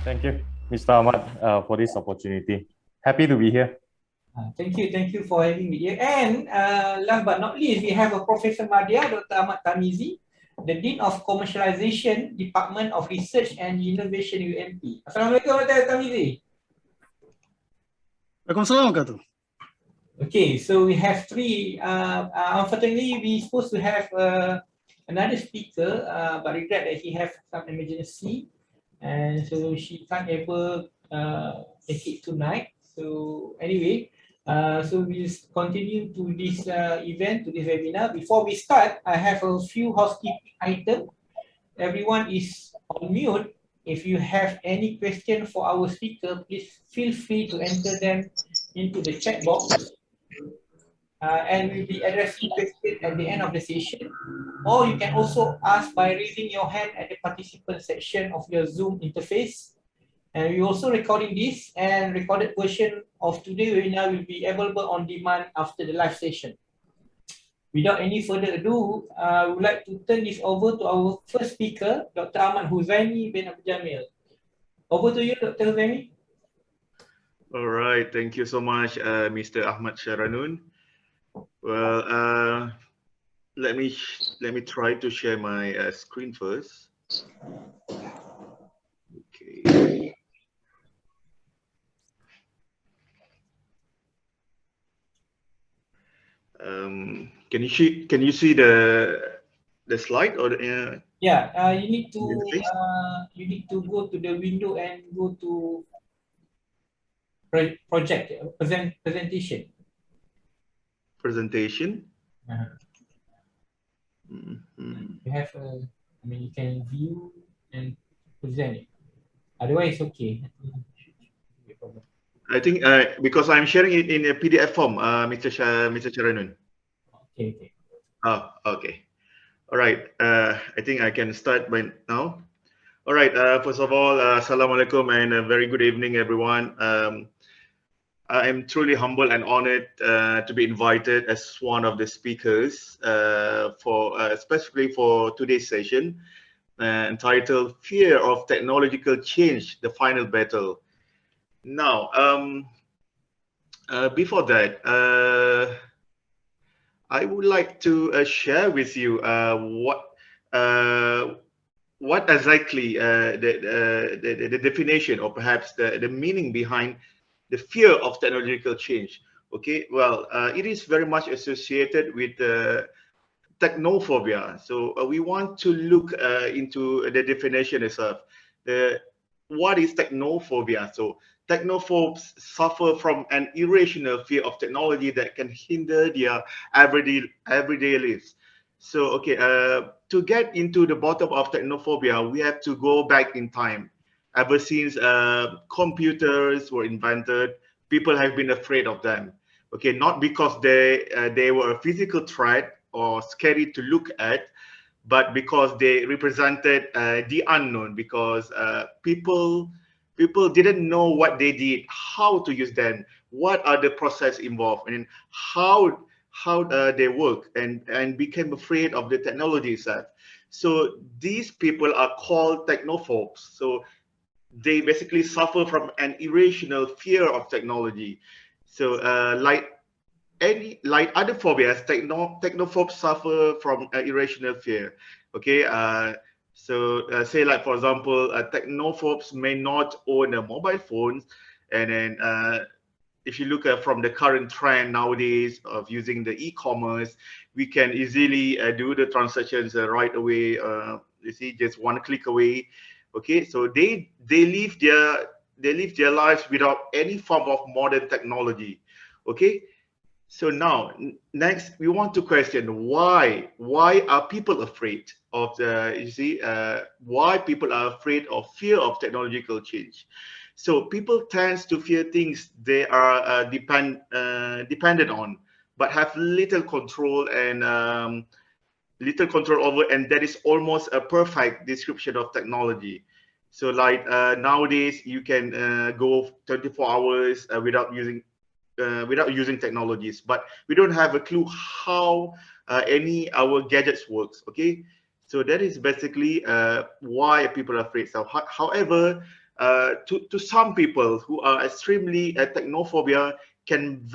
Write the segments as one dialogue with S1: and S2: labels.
S1: Thank you, Mr. Ahmad, for this opportunity. Happy to be here.
S2: Thank you for having me here. And last but not least, we have a Professor Madia, Dr. Ahmad Tamizi, the Dean of Commercialization, Department of Research and Innovation, UMP. Assalamualaikum, Dr. Tamizi.
S3: Waalaikumsalam warahmatullahi.
S2: Okay, so we have three. Unfortunately, we supposed to have another speaker, but regret that he have some emergency, and so she can't able make it tonight. So anyway, so we'll continue to this event, to this webinar. Before we start, I have a few housekeeping items. Everyone is on mute. If you have any question for our speaker, please feel free to enter them into the chat box. And we'll be addressing questions at the end of the session. Or you can also ask by raising your hand at the participant section of your Zoom interface. And we're also recording this, and recorded version of today's webinar will be available on demand after the live session. Without any further ado, I would like to turn this over to our first speaker, Dr. Ahmad Huzaimi bin Abdul Jamil. Over to you, Dr. Huzaimi.
S4: All right, thank you so much, Mr. Ahmad Sharanun. Well, let me try to share my screen first. Okay. Can you see the slide or the,
S2: Yeah, you need to go to the window and go to presentation.
S4: Presentation.
S2: You have you can view and present it. Otherwise, okay.
S4: I think because I'm sharing it in a PDF form, Mr. Charanun.
S2: Okay.
S4: Oh, okay. All right. I think I can start by now. All right. First of all, Assalamualaikum and a very good evening, everyone. I am truly humbled and honored to be invited as one of the speakers especially for today's session entitled "Fear of Technological Change: The Final Battle." Now, before that, I would like to share with you what exactly the definition, or perhaps the meaning behind the fear of technological change. Okay, well, it is very much associated with technophobia. So we want to look into the definition itself. What is technophobia? So technophobes suffer from an irrational fear of technology that can hinder their everyday lives. So, okay, to get into the bottom of technophobia, we have to go back in time. Ever since computers were invented, people have been afraid of them. Okay, not because they were a physical threat or scary to look at, but because they represented the unknown. Because people didn't know what they did, how to use them, what are the process involved, and how they work, and became afraid of the technology itself. So these people are called technophobes. So they basically suffer from an irrational fear of technology. So like other phobias, technophobes suffer from irrational fear. Okay, say like, for example, technophobes may not own a mobile phone, and then if you look at from the current trend nowadays of using the e-commerce, we can easily do the transactions right away. You see, just one click away. Okay, so they live their lives without any form of modern technology. Okay, so now next we want to question why are people afraid of why people are afraid of fear of technological change. So people tend to fear things they are dependent on, but have little control over, and that is almost a perfect description of technology. So like nowadays you can go 24 hours without using technologies, but we don't have a clue how our gadgets works. Okay, so that is basically why people are afraid. So however, to some people who are extremely technophobia can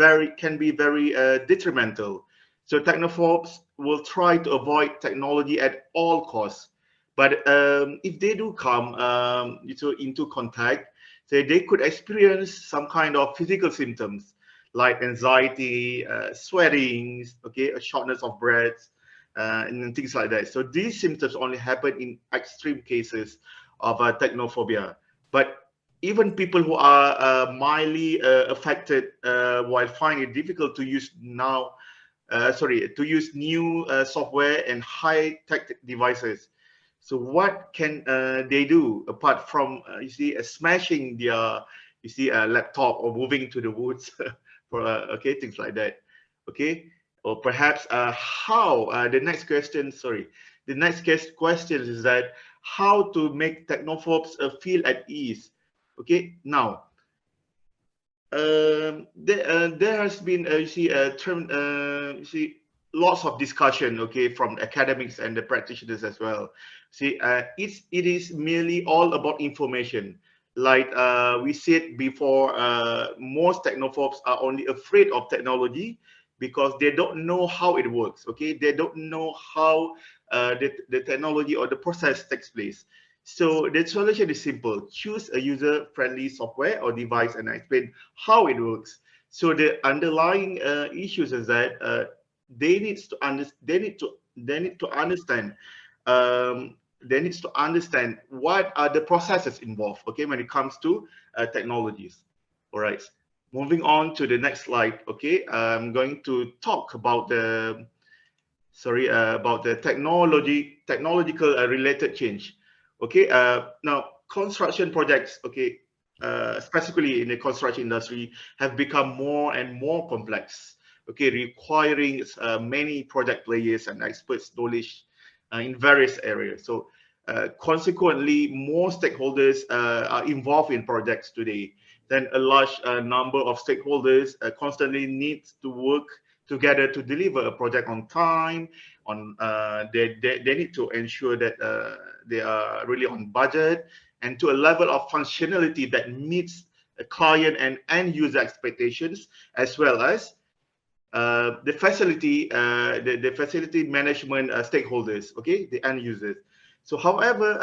S4: be very detrimental. So technophobes will try to avoid technology at all costs. But if they do come into contact, they could experience some kind of physical symptoms like anxiety, sweating, okay, a shortness of breath, and things like that. So these symptoms only happen in extreme cases of technophobia. But even people who are mildly affected while finding it difficult to use to use new software and high-tech devices. So what can they do apart from smashing their laptop or moving to the woods for okay, things like that, okay? Or perhaps how the next question, the next question is that how to make technophobes feel at ease. Okay, now there has been lots of discussion, okay, from academics and the practitioners as well. It is merely all about information. Like we said before, most technophobes are only afraid of technology because they don't know how it works. Okay, they don't know how the technology or the process takes place. So the solution is simple: choose a user-friendly software or device and explain how it works. So the underlying issues is that they need to understand what are the processes involved, okay, when it comes to technologies. All right, moving on to the next slide. Okay, I'm going to talk about the technological related change. Okay, now construction projects, okay, specifically in the construction industry, have become more and more complex, okay, requiring many project players and experts' knowledge in various areas. So consequently, more stakeholders are involved in projects today. Then a large number of stakeholders constantly need to work together to deliver a project on time. They need to ensure that they are really on budget and to a level of functionality that meets client and end user expectations, as well as the facility management stakeholders, okay, the end users. So however,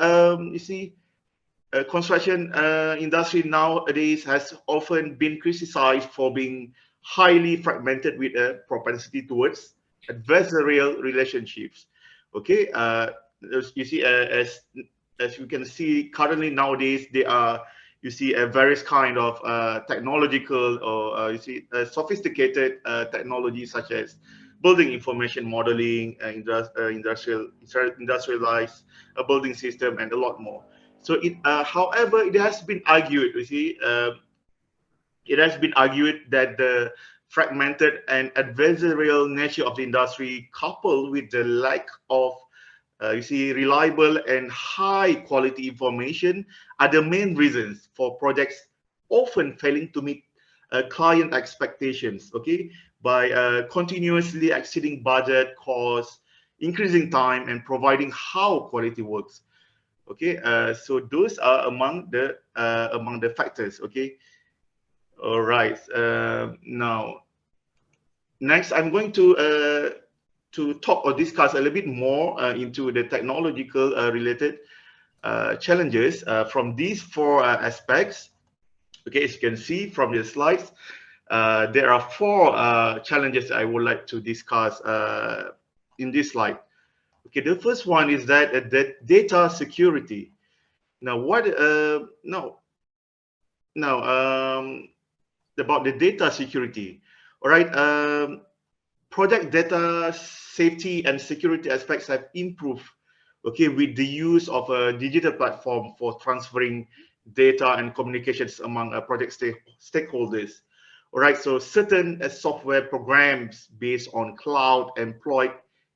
S4: construction industry nowadays has often been criticized for being highly fragmented with a propensity towards adversarial relationships. Okay, as you can see currently nowadays, there are various kind of technological or sophisticated technologies such as building information modeling, industrialized building system, and a lot more. So however, it has been argued, it has been argued that the fragmented and adversarial nature of the industry, coupled with the lack of reliable and high quality information, are the main reasons for projects often failing to meet client expectations, okay, by continuously exceeding budget, costs, increasing time, and providing how quality works. Okay, so those are among the factors. Okay, all right. Now, next, I'm going to talk or discuss a little bit more into the technological related challenges from these four aspects. Okay, as you can see from the slides, there are four challenges I would like to discuss in this slide. Okay, the first one is that the data security. Now, about the data security. All right, project data safety and security aspects have improved, okay, with the use of a digital platform for transferring data and communications among project stakeholders. All right, so certain software programs based on cloud employed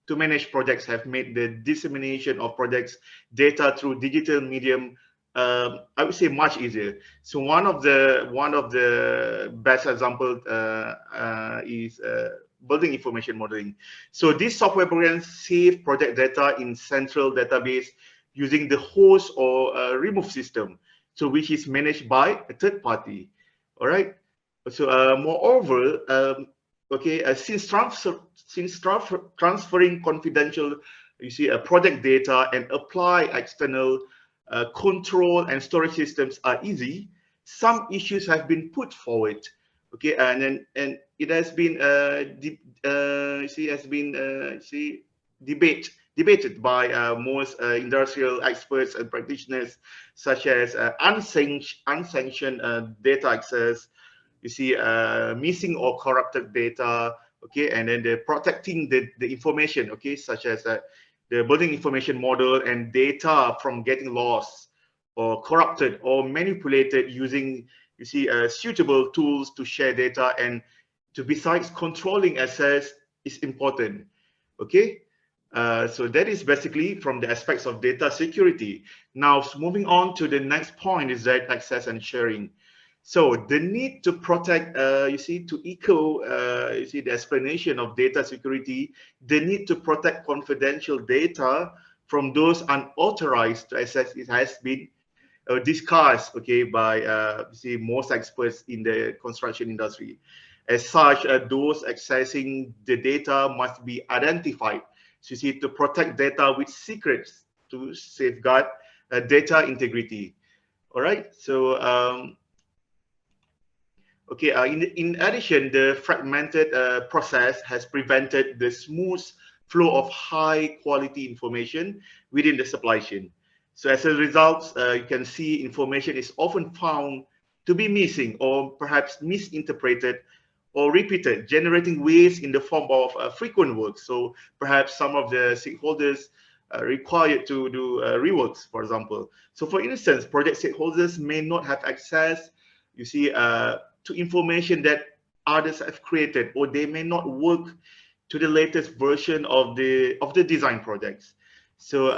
S4: to manage projects have made the dissemination of projects data through digital medium, I would say, much easier. So one of the best example is building information modeling. So these software programs save project data in central database using the host or remove system. so which is managed by a third party. All right. So moreover, since transferring confidential, a project data and apply external control and storage systems are easy, some issues have been put forward. Okay, and it has been debated by most industrial experts and practitioners, such as unsanctioned data access, missing or corrupted data, okay, and then the protecting the information, okay, such as the building information model and data from getting lost or corrupted or manipulated using, suitable tools to share data, and besides controlling access is important, okay. So that is basically from the aspects of data security. Now, moving on to the next point is that access and sharing. So the need to protect, to echo, the explanation of data security, the need to protect confidential data from those unauthorized to access, it has been discussed, okay, by most experts in the construction industry. As such, those accessing the data must be identified. So to protect data with secrets to safeguard data integrity. All right. So in addition, the fragmented process has prevented the smooth flow of high quality information within the supply chain. So as a result, you can see information is often found to be missing or perhaps misinterpreted or repeated, generating waste in the form of frequent work. So perhaps some of the stakeholders required to do reworks, for example. So for instance, project stakeholders may not have access, to information that others have created, or they may not work to the latest version of the design projects. So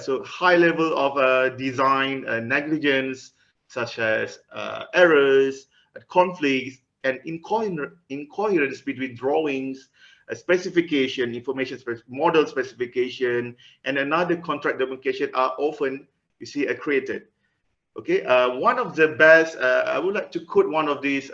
S4: so high level of design negligence, such as errors, conflicts, and incoherence between drawings, specification, model specification, and another contract documentation are often, created. Okay, one of the best, I would like to quote one of these,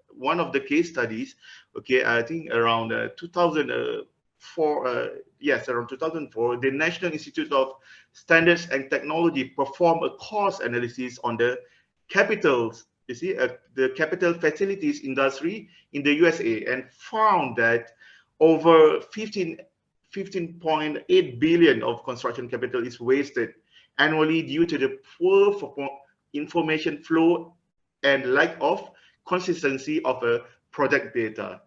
S4: one of the case studies. Okay, I think around 2004, yes, around 2004, the National Institute of Standards and Technology performed a cost analysis on the capitals, the capital facilities industry in the USA, and found that over 15.8 billion of construction capital is wasted annually due to the poor information flow and lack of consistency of project data.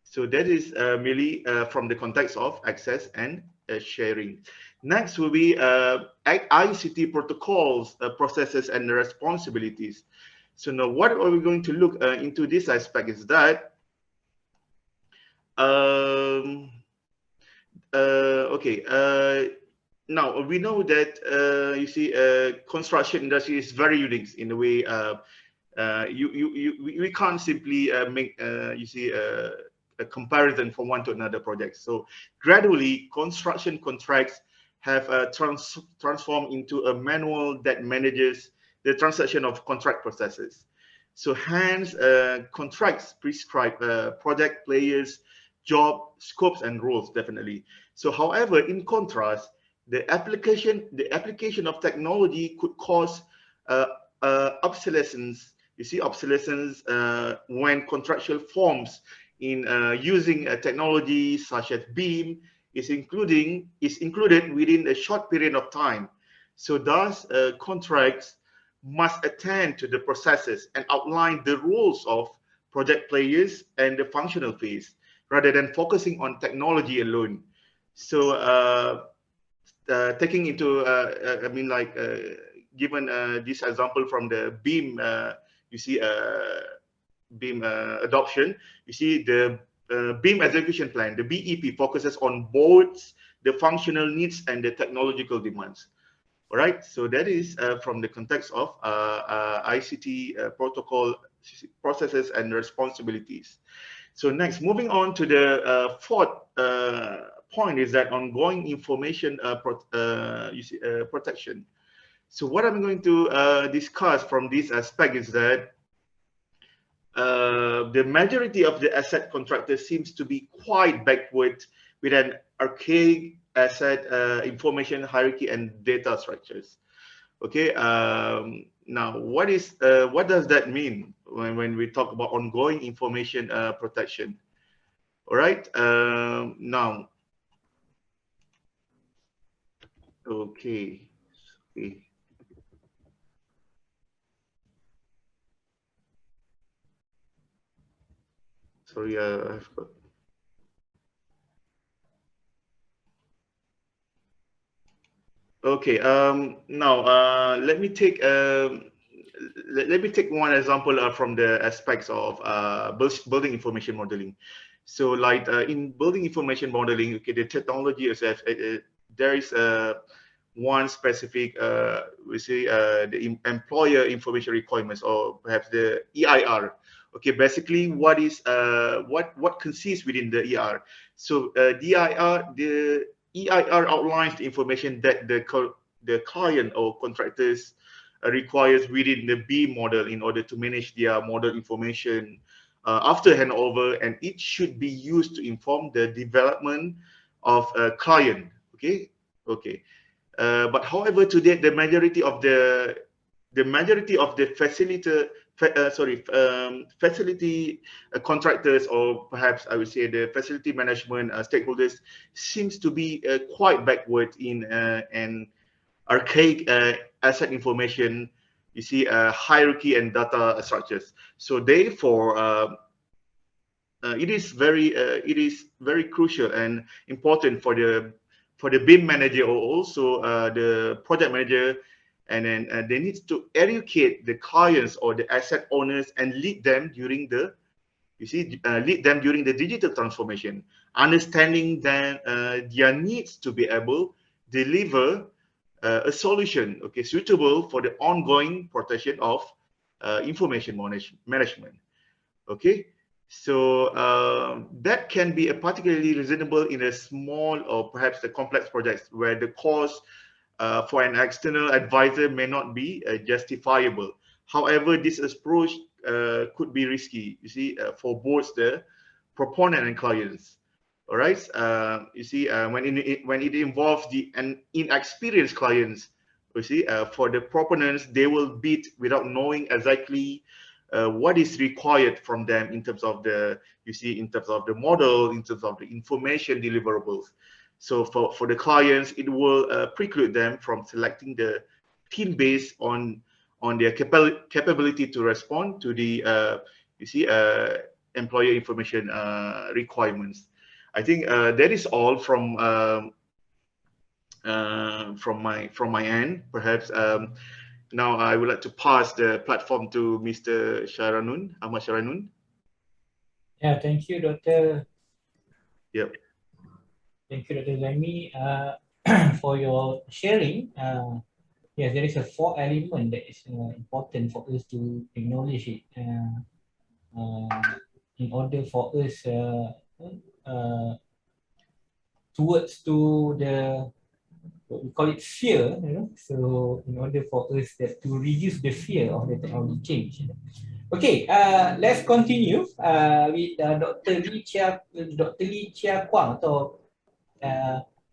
S4: So that is merely from the context of access and sharing. Next will be ICT protocols, processes, and responsibilities. So now what are we going to look into this aspect is that, now we know that construction industry is very unique in the way we can't simply make a comparison from one to another project. So gradually, construction contracts have transformed into a manual that manages the transaction of contract processes. So hence, contracts prescribe project players, job scopes, and roles, definitely. So however, in contrast, the application of technology could cause obsolescence. Obsolescence when contractual forms in using a technology such as BIM is included within a short period of time. So thus, contracts must attend to the processes and outline the roles of project players and the functional phase, rather than focusing on technology alone. So taking into, given this example from the BIM, BIM adoption, the BIM execution plan, the BEP, focuses on both the functional needs and the technological demands. All right, so that is from the context of ICT protocol, processes, and responsibilities. So next, moving on to the fourth point is that ongoing information protection. So what I'm going to discuss from this aspect is that the majority of the asset contractors seems to be quite backward with an archaic asset information hierarchy and data structures. Okay, now what does that mean when we talk about ongoing information protection? All right, now, okay. Sorry, I've got. Okay. Now, let me take one example from the aspects of building information modeling. So, like in building information modeling, okay, the technology is there is one specific, we say the employer information requirements, or perhaps the EIR. Okay, basically, what consists within the EIR? So, the EIR outlines the information that the client or contractors requires within the B model in order to manage their model information after handover, and it should be used to inform the development of a client. Okay, okay. But however, today the majority of the facility contractors, or perhaps I would say the facility management stakeholders, seems to be quite backward in an archaic asset information, you see, hierarchy and data structures. So therefore, it is very crucial and important for the BIM manager, or also the project manager, and then they need to educate the clients or the asset owners and lead them during the digital transformation, understanding that their needs to be able to deliver a solution, okay, suitable for the ongoing protection of information management. Okay, so that can be a particularly reasonable in a small or perhaps the complex projects where the cost for an external advisor may not be justifiable. However, this approach could be risky, you see, for both the proponent and clients. All right, you see, when it involves an inexperienced clients, you see, for the proponents, they will bid without knowing exactly what is required from them in terms of the model, in terms of the information deliverables. So for the clients, it will preclude them from selecting the team based on their capability to respond to the employer information requirements. I think that is all from my end. Perhaps now I would like to pass the platform to Mr. Ahmad Sharanun.
S2: Yeah, thank you, Dr.
S4: Yep.
S2: Thank you, Dr. Zaimi, for your sharing. Yes, there is a 4 element that is important for us to acknowledge it in order for us towards to the, what we call it, fear, so in order for us to reduce the fear of the technology change. Okay, let's continue with Dr. Lee Chia Kwang, atau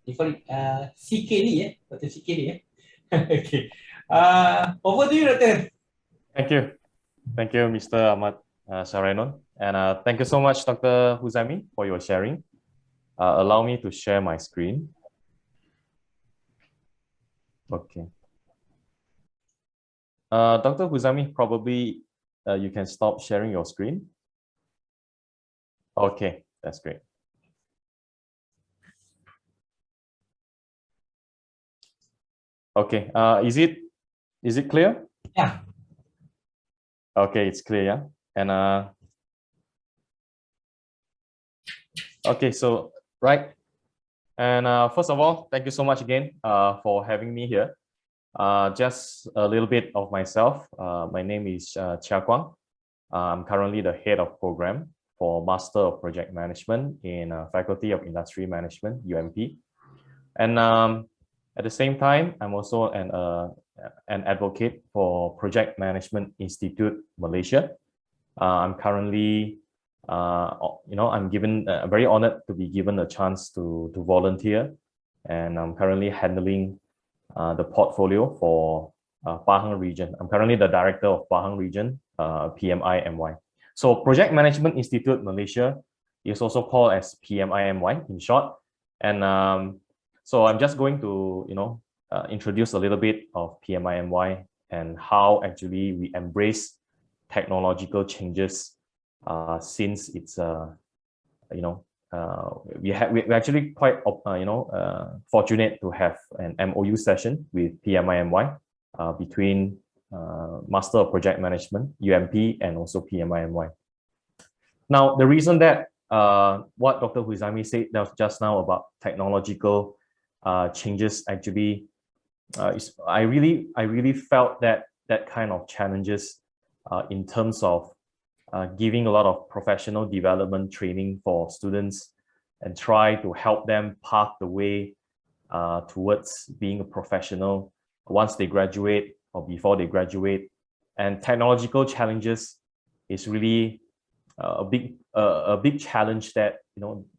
S2: they call it CK Lee, Dr. CK Lee. Okay, over to you, Dr.
S1: Thank you, Mr. Ahmad Sharanun, and thank you so much, Dr. Huzami, for your sharing. Allow me to share my screen. Okay. Dr. Huzami, probably you can stop sharing your screen. Okay, that's great. Okay, is it clear?
S2: Yeah.
S1: Okay, it's clear, yeah. And okay, so right. And first of all, thank you so much again for having me here. Just a little bit of myself. My name is Chia Kwang. I'm currently the head of program for Master of Project Management in Faculty of Industry Management, UMP. And at the same time, I'm also an advocate for Project Management Institute Malaysia. I'm currently, I'm very honored to be given a chance to volunteer, and I'm currently handling the portfolio for Pahang region. I'm currently the director of Pahang region, PMIMY. So Project Management Institute Malaysia is also called as PMIMY in short. And so I'm just going to, introduce a little bit of PMIMY and how actually we embrace technological changes since it's, we're actually quite, fortunate to have an MOU session with PMIMY between Master of Project Management, UMP, and also PMIMY. Now, the reason that what Dr. Huizami said just now about technological changes actually I really felt that kind of challenges in terms of giving a lot of professional development training for students and try to help them path the way towards being a professional once they graduate or before they graduate. And technological challenges is really a big challenge that,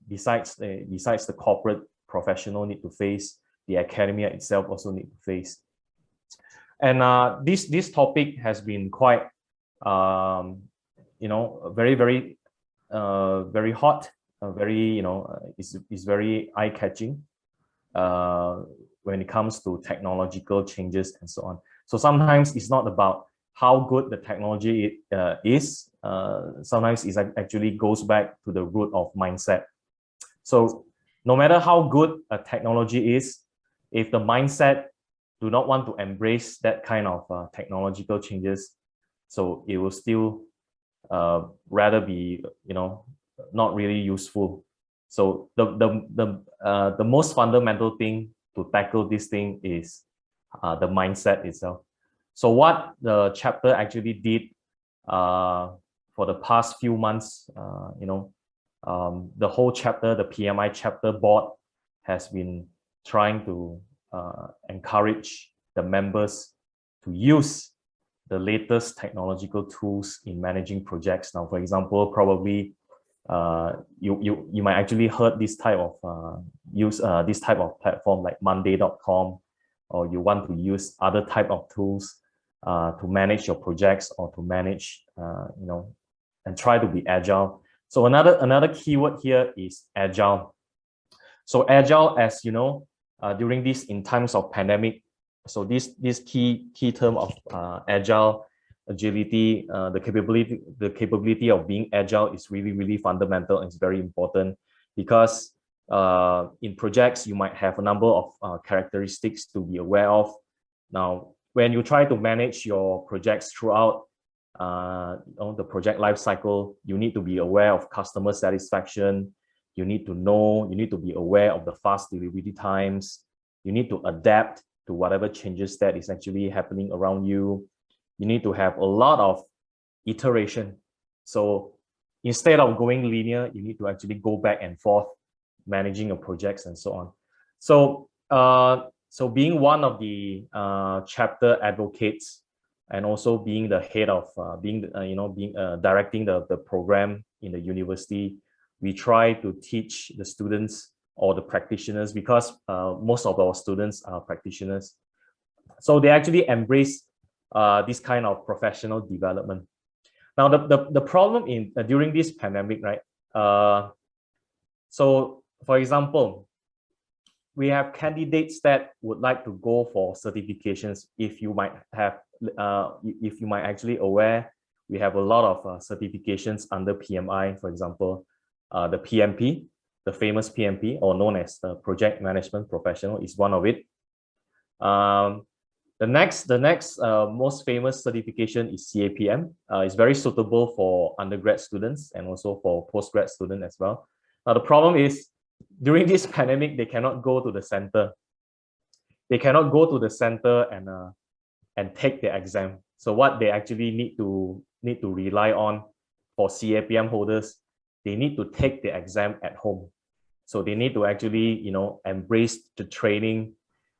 S1: besides the corporate professional need to face, the academia itself also need to face. And this topic has been quite very very hot, very is very eye-catching when it comes to technological changes and so on. So sometimes it's not about how good the technology is. Sometimes it actually goes back to the root of mindset. So no matter how good a technology is, if the mindset do not want to embrace that kind of technological changes, so it will still rather be not really useful. So the most fundamental thing to tackle this thing is the mindset itself. So what the chapter actually did for the past few months, the whole chapter, the PMI chapter board has been trying to encourage the members to use the latest technological tools in managing projects. Now, for example, probably you might actually heard this type of this type of platform like Monday.com, or you want to use other type of tools to manage your projects or to manage and try to be agile. So another keyword here is agile. So agile, as you know, during this in times of pandemic, so this key term of agile, agility, the capability of being agile is really fundamental and it's very important, because in projects you might have a number of characteristics to be aware of. Now, when you try to manage your projects throughout the project life cycle, you need to be aware of customer satisfaction. You need to be aware of the fast delivery times. You need to adapt to whatever changes that is actually happening around you. You need to have a lot of iteration. So instead of going linear, you need to actually go back and forth, managing your projects and so on. So being one of the chapter advocates, and also being the head of directing the program in the university, we try to teach the students or the practitioners, because most of our students are practitioners. So they actually embrace this kind of professional development. Now, the problem during this pandemic, right? So, for example, we have candidates that would like to go for certifications. If you might actually aware, we have a lot of certifications under PMI. For example, the PMP, the famous PMP, or known as the Project Management Professional, is one of it. The next most famous certification is CAPM. It's very suitable for undergrad students and also for postgrad students as well. Now, the problem is, during this pandemic, they cannot go to the center. They cannot go to the center and take the exam. So what they actually need to rely on for CAPM holders, they need to take the exam at home. So they need to actually embrace the training.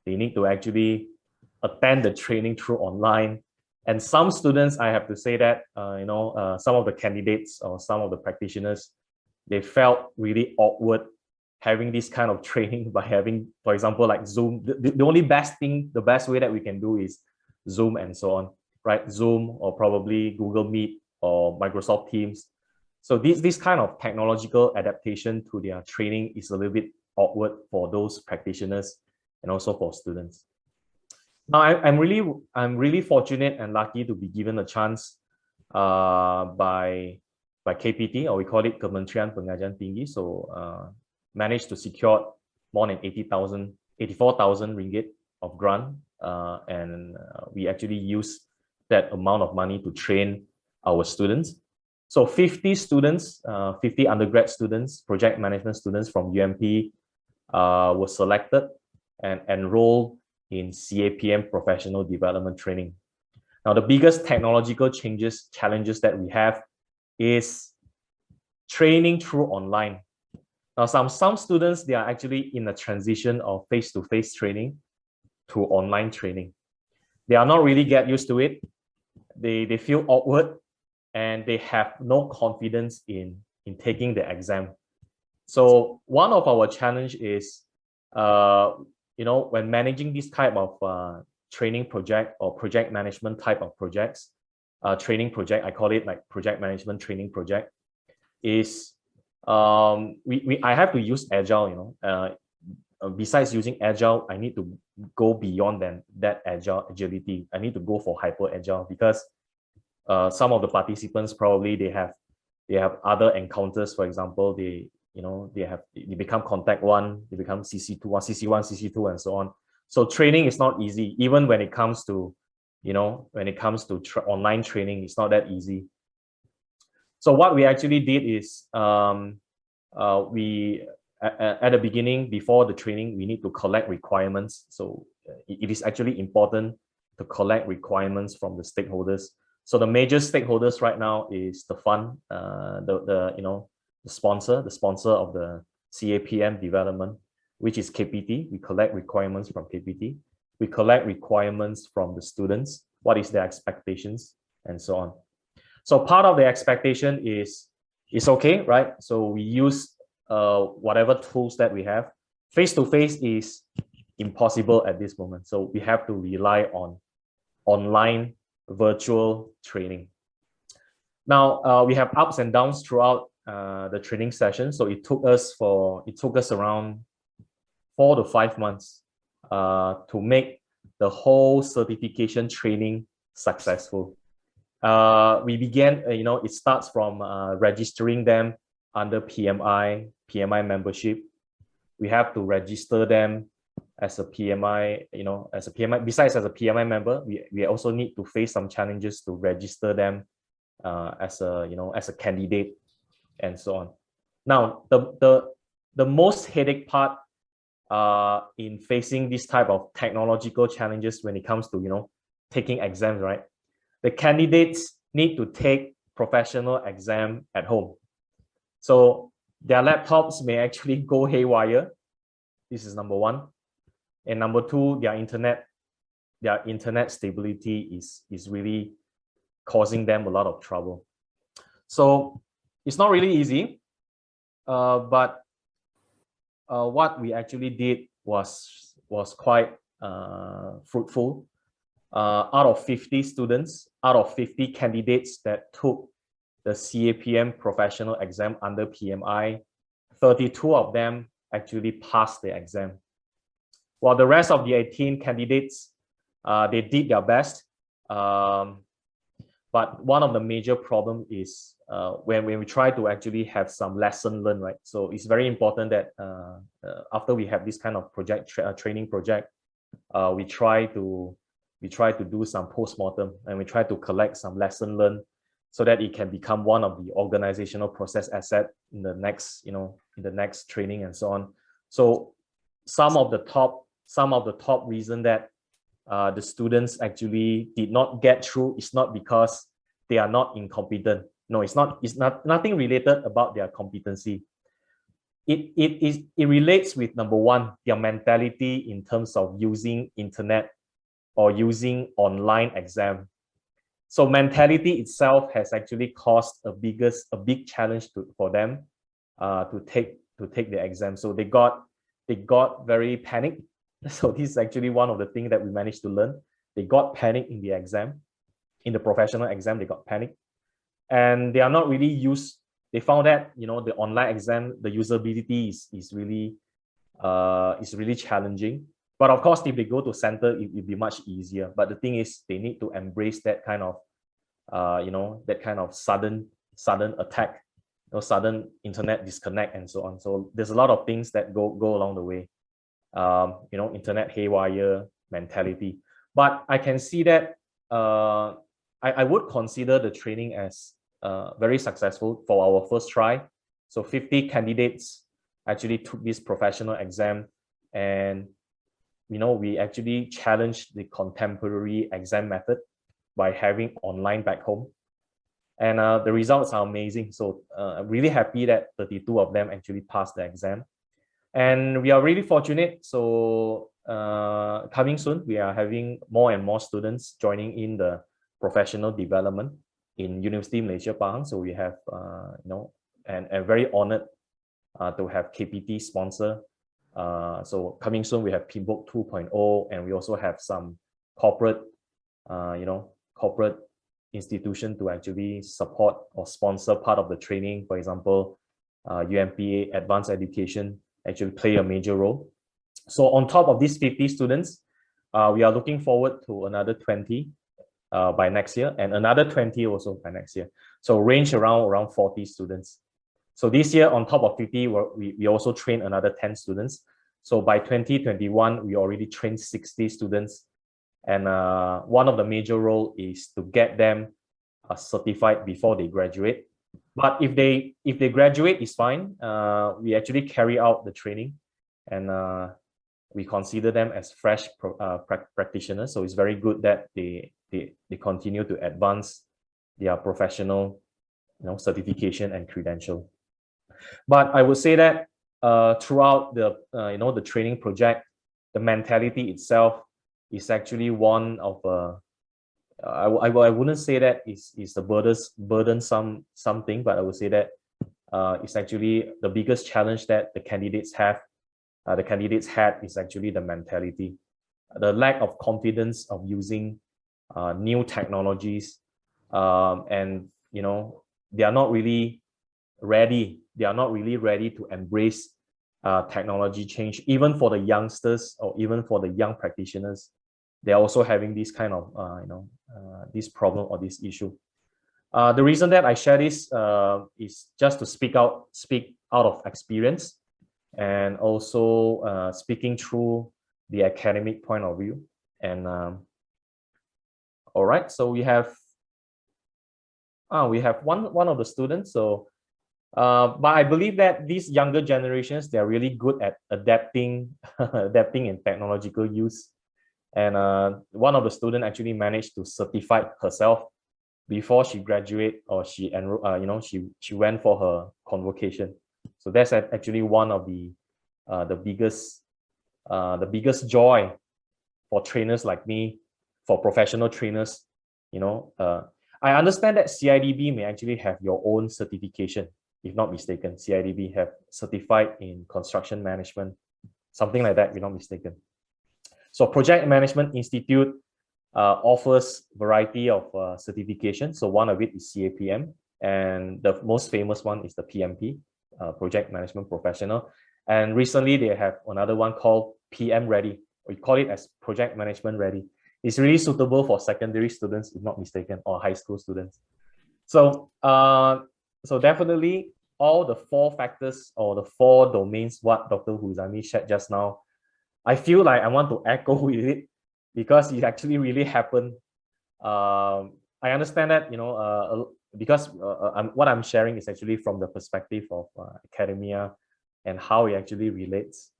S1: They need to actually attend the training through online. And some students, I have to say that, some of the candidates or some of the practitioners, they felt really awkward having this kind of training by having, for example, like Zoom. The only best thing, the best way that we can do is Zoom and so on, right? Zoom or probably Google Meet or Microsoft Teams. So this kind of technological adaptation to their training is a little bit awkward for those practitioners and also for students. Now, I'm really fortunate and lucky to be given a chance by KPT, or we call it Kementerian Pengajian Tinggi. So managed to secure more than 84,000 ringgit of grant, and we actually use that amount of money to train our students. So 50 students, 50 undergrad students, project management students from UMP were selected and enrolled in CAPM professional development training. Now, the biggest technological challenges that we have is training through online. Now, some students, they are actually in a transition of face-to-face training to online training. They are not really get used to it. They feel awkward and they have no confidence in taking the exam. So one of our challenge is, when managing this type of training project or project management type of projects, training project, I call it like project management training project, is I have to use Agile, besides using Agile, I need to go beyond that agility. I need to go for hyper Agile because some of the participants probably they have other encounters. For example, they become contact one, they become CC2, CC1, CC2, and so on. So training is not easy. Even when it comes to, online training, it's not that easy. So what we actually did is we at the beginning, before the training, we need to collect requirements. So it is actually important to collect requirements from the stakeholders. So the major stakeholders right now is the fund, the sponsor of the CAPM development, which is KPT. We collect requirements from KPT. We collect requirements from the students. What is their expectations and so on. So part of the expectation is okay, right? So we use whatever tools that we have. Face-to-face is impossible at this moment. So we have to rely on online virtual training. Now we have ups and downs throughout the training session. So it took us around 4 to 5 months to make the whole certification training successful. We began, it starts from registering them under PMI membership. We have to register them as a PMI, besides as a PMI member, we also need to face some challenges to register them as a candidate and so on. Now, the most headache part in facing this type of technological challenges when it comes to, taking exams, right? The candidates need to take professional exam at home. So their laptops may actually go haywire. This is number one. And number two, their internet stability is really causing them a lot of trouble. So it's not really easy, but what we actually did was quite fruitful. Out of 50 students, out of 50 candidates that took the CAPM professional exam under PMI, 32 of them actually passed the exam. While the rest of the 18 candidates, they did their best. But one of the major problems is when we try to actually have some lesson learned, right? So it's very important that after we have this kind of project training project, we try to do some postmortem and we try to collect some lesson learned so that it can become one of the organizational process asset in the next, in the next training and so on. So some of the top reason that the students actually did not get through is not because they are not incompetent. No, it's nothing related about their competency. It relates with number one, their mentality in terms of using internet or using online exam. So mentality itself has actually caused a big challenge for them to take the exam. So they got very panicked. So this is actually one of the things that we managed to learn. They got panicked in the exam, in the professional exam. They got panicked, and they are not really used. They found that the online exam, the usability is really challenging. But of course, if they go to center, it'll be much easier. But the thing is, they need to embrace that kind of that kind of sudden attack, sudden internet disconnect and so on. So there's a lot of things that go along the way. Internet haywire mentality. But I can see that I would consider the training as very successful for our first try. So 50 candidates actually took this professional exam, and we actually challenged the contemporary exam method by having online back home, and the results are amazing. So I'm really happy that 32 of them actually passed the exam, and we are really fortunate. So coming soon, we are having more and more students joining in the professional development in University Malaysia Pahang. So we have and very honored to have KPT sponsor. So coming soon, we have PIMBOK 2.0, and we also have some corporate corporate institution to actually support or sponsor part of the training. For example, UMPA Advanced Education actually play a major role. So on top of these 50 students, we are looking forward to another 20 by next year, and another 20 also by next year. So range around 40 students. So this year, on top of 50, we also train another 10 students. So by 2021, we already trained 60 students. And one of the major role is to get them certified before they graduate. But if they graduate, it's fine. We actually carry out the training, and we consider them as fresh practitioners. So it's very good that they continue to advance their professional certification and credential. But I would say that throughout the the training project, the mentality itself is actually one of I wouldn't say that is the burdensome something, but I would say that it's actually the biggest challenge that the candidates have. The candidates had is actually the mentality, the lack of confidence of using new technologies, and they are not really ready. They are not really ready to embrace technology change. Even for the youngsters or even for the young practitioners, they are also having this kind of this problem or this issue. The reason that I share this is just to speak out of experience, and also speaking through the academic point of view. And all right, so we have one of the students. So but I believe that these younger generations, they are really good at adapting in technological use. And one of the students actually managed to certify herself before she graduate, or she went for her convocation. So that's actually one of the biggest joy for trainers like me, for professional trainers. I understand that CIDB may actually have your own certification. If not mistaken, CIDB have certified in construction management, something like that, if not mistaken. So Project Management Institute offers variety of certifications. So one of it is CAPM, and the most famous one is the PMP, Project Management Professional. And recently they have another one called PM Ready. We call it as Project Management Ready. It's really suitable for secondary students, if not mistaken, or high school students. So so definitely all the 4 factors or the 4 domains what Dr. Huzami shared just now, I feel like I want to echo with it, because it actually really happened. I understand that because what I'm sharing is actually from the perspective of academia and how it actually relates.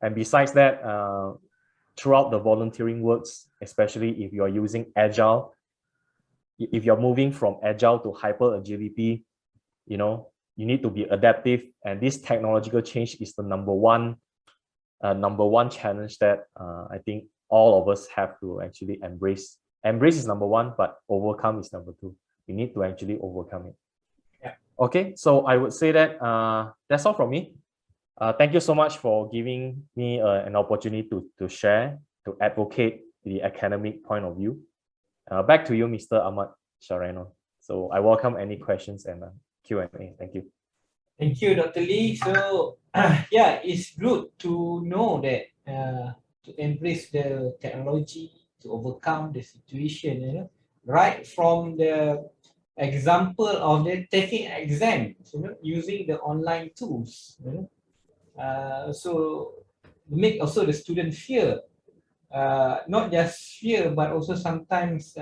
S1: And besides that, throughout the volunteering works, especially if you are using agile, if you're moving from agile to hyper agility, you need to be adaptive, and this technological change is the number one challenge that I think all of us have to actually embrace. Embrace is number one, but overcome is number two. We need to actually overcome it.
S2: Yeah.
S1: Okay, so I would say that that's all from me. Thank you so much for giving me an opportunity to share, to advocate the academic point of view. Back to you, Mr. Ahmad Shareno. So I welcome any questions and Q&A. Thank you.
S2: Thank you, Dr. Lee. So, yeah, it's good to know that to embrace the technology, to overcome the situation, you know, right from the example of the taking exams, you know, using the online tools, you know. So make also the student fear, not just fear, but also sometimes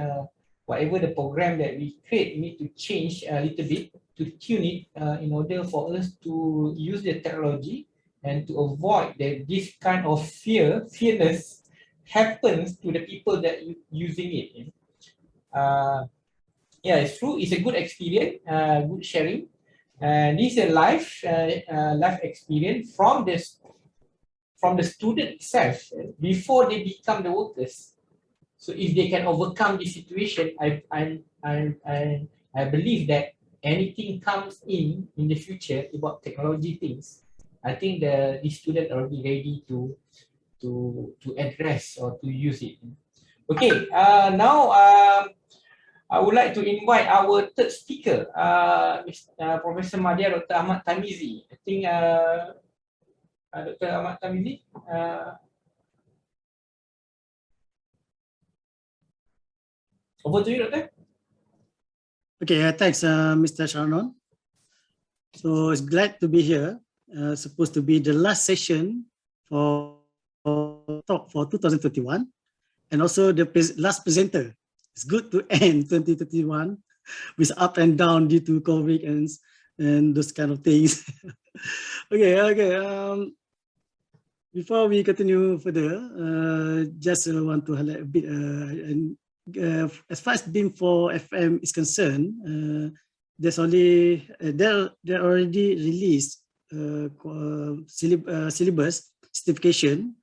S2: whatever the program that we create, we need to change a little bit to tune it in order for us to use the technology and to avoid that this kind of fearness happens to the people that using it. Yeah, it's true. It's a good experience, good sharing. This is a life experience from the student itself before they become the workers. So if they can overcome this situation, I believe that anything comes in the future about technology things, I think the student already ready to address or to use it. Okay, now I would like to invite our third speaker, Professor Madya Dr. Ahmad Tamizi. I think Dr. Ahmad Tamizi. Over to you, Doctor.
S3: Okay, thanks, Mr. Sharnon. So it's glad to be here. Supposed to be the last session for talk for 2021, and also the last presenter. It's good to end 2021 with up and down due to COVID and those kind of things. Okay. Before we continue further, just want to highlight a bit. As far as BIM for FM is concerned, there's only they already released syllabus certification,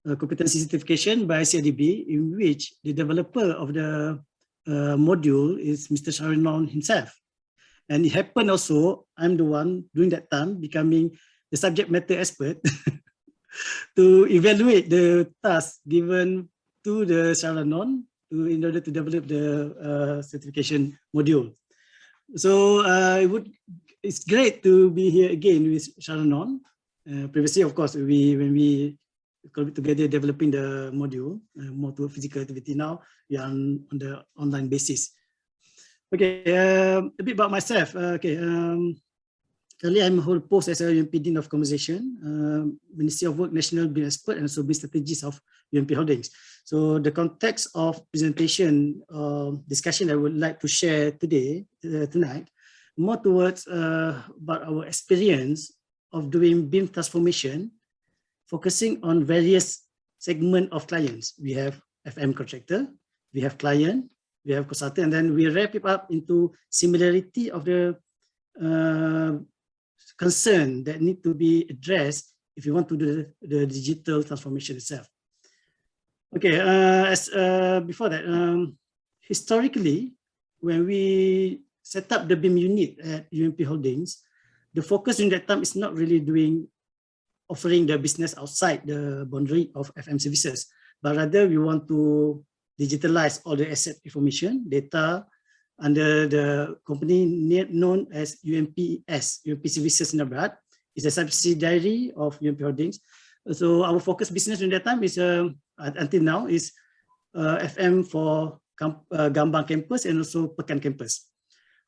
S3: competency certification by CIDB, in which the developer of the module is Mr. Sharinon himself. And it happened also, I'm the one during that time becoming the subject matter expert to evaluate the task given to the Sharinon in order to develop the certification module. So it's great to be here again with Sharinon. Previously, of course, when we collaborate together developing the module, more to physical activity. Now we are on the online basis. Okay, a bit about myself. Currently I'm hold post as a UMP Dean of Conversation, Ministry of Work National BIM Expert, and also BIM Strategies of UMP Holdings. So the context of presentation discussion I would like to share tonight, more towards about our experience of doing BIM transformation, focusing on various segments of clients. We have FM contractor, we have client, we have consultant, and then we wrap it up into similarity of the concern that need to be addressed if you want to do the digital transformation itself. Okay, before that, historically, when we set up the BIM unit at UMP Holdings, the focus in that time is not really offering the business outside the boundary of FM services, but rather we want to digitalize all the asset information, data, under the company known as UMPS, UMP Services Nabrat. It's a subsidiary of UMP Holdings. So our focus business in that time is, until now, is FM for Gambang campus and also Pekan campus.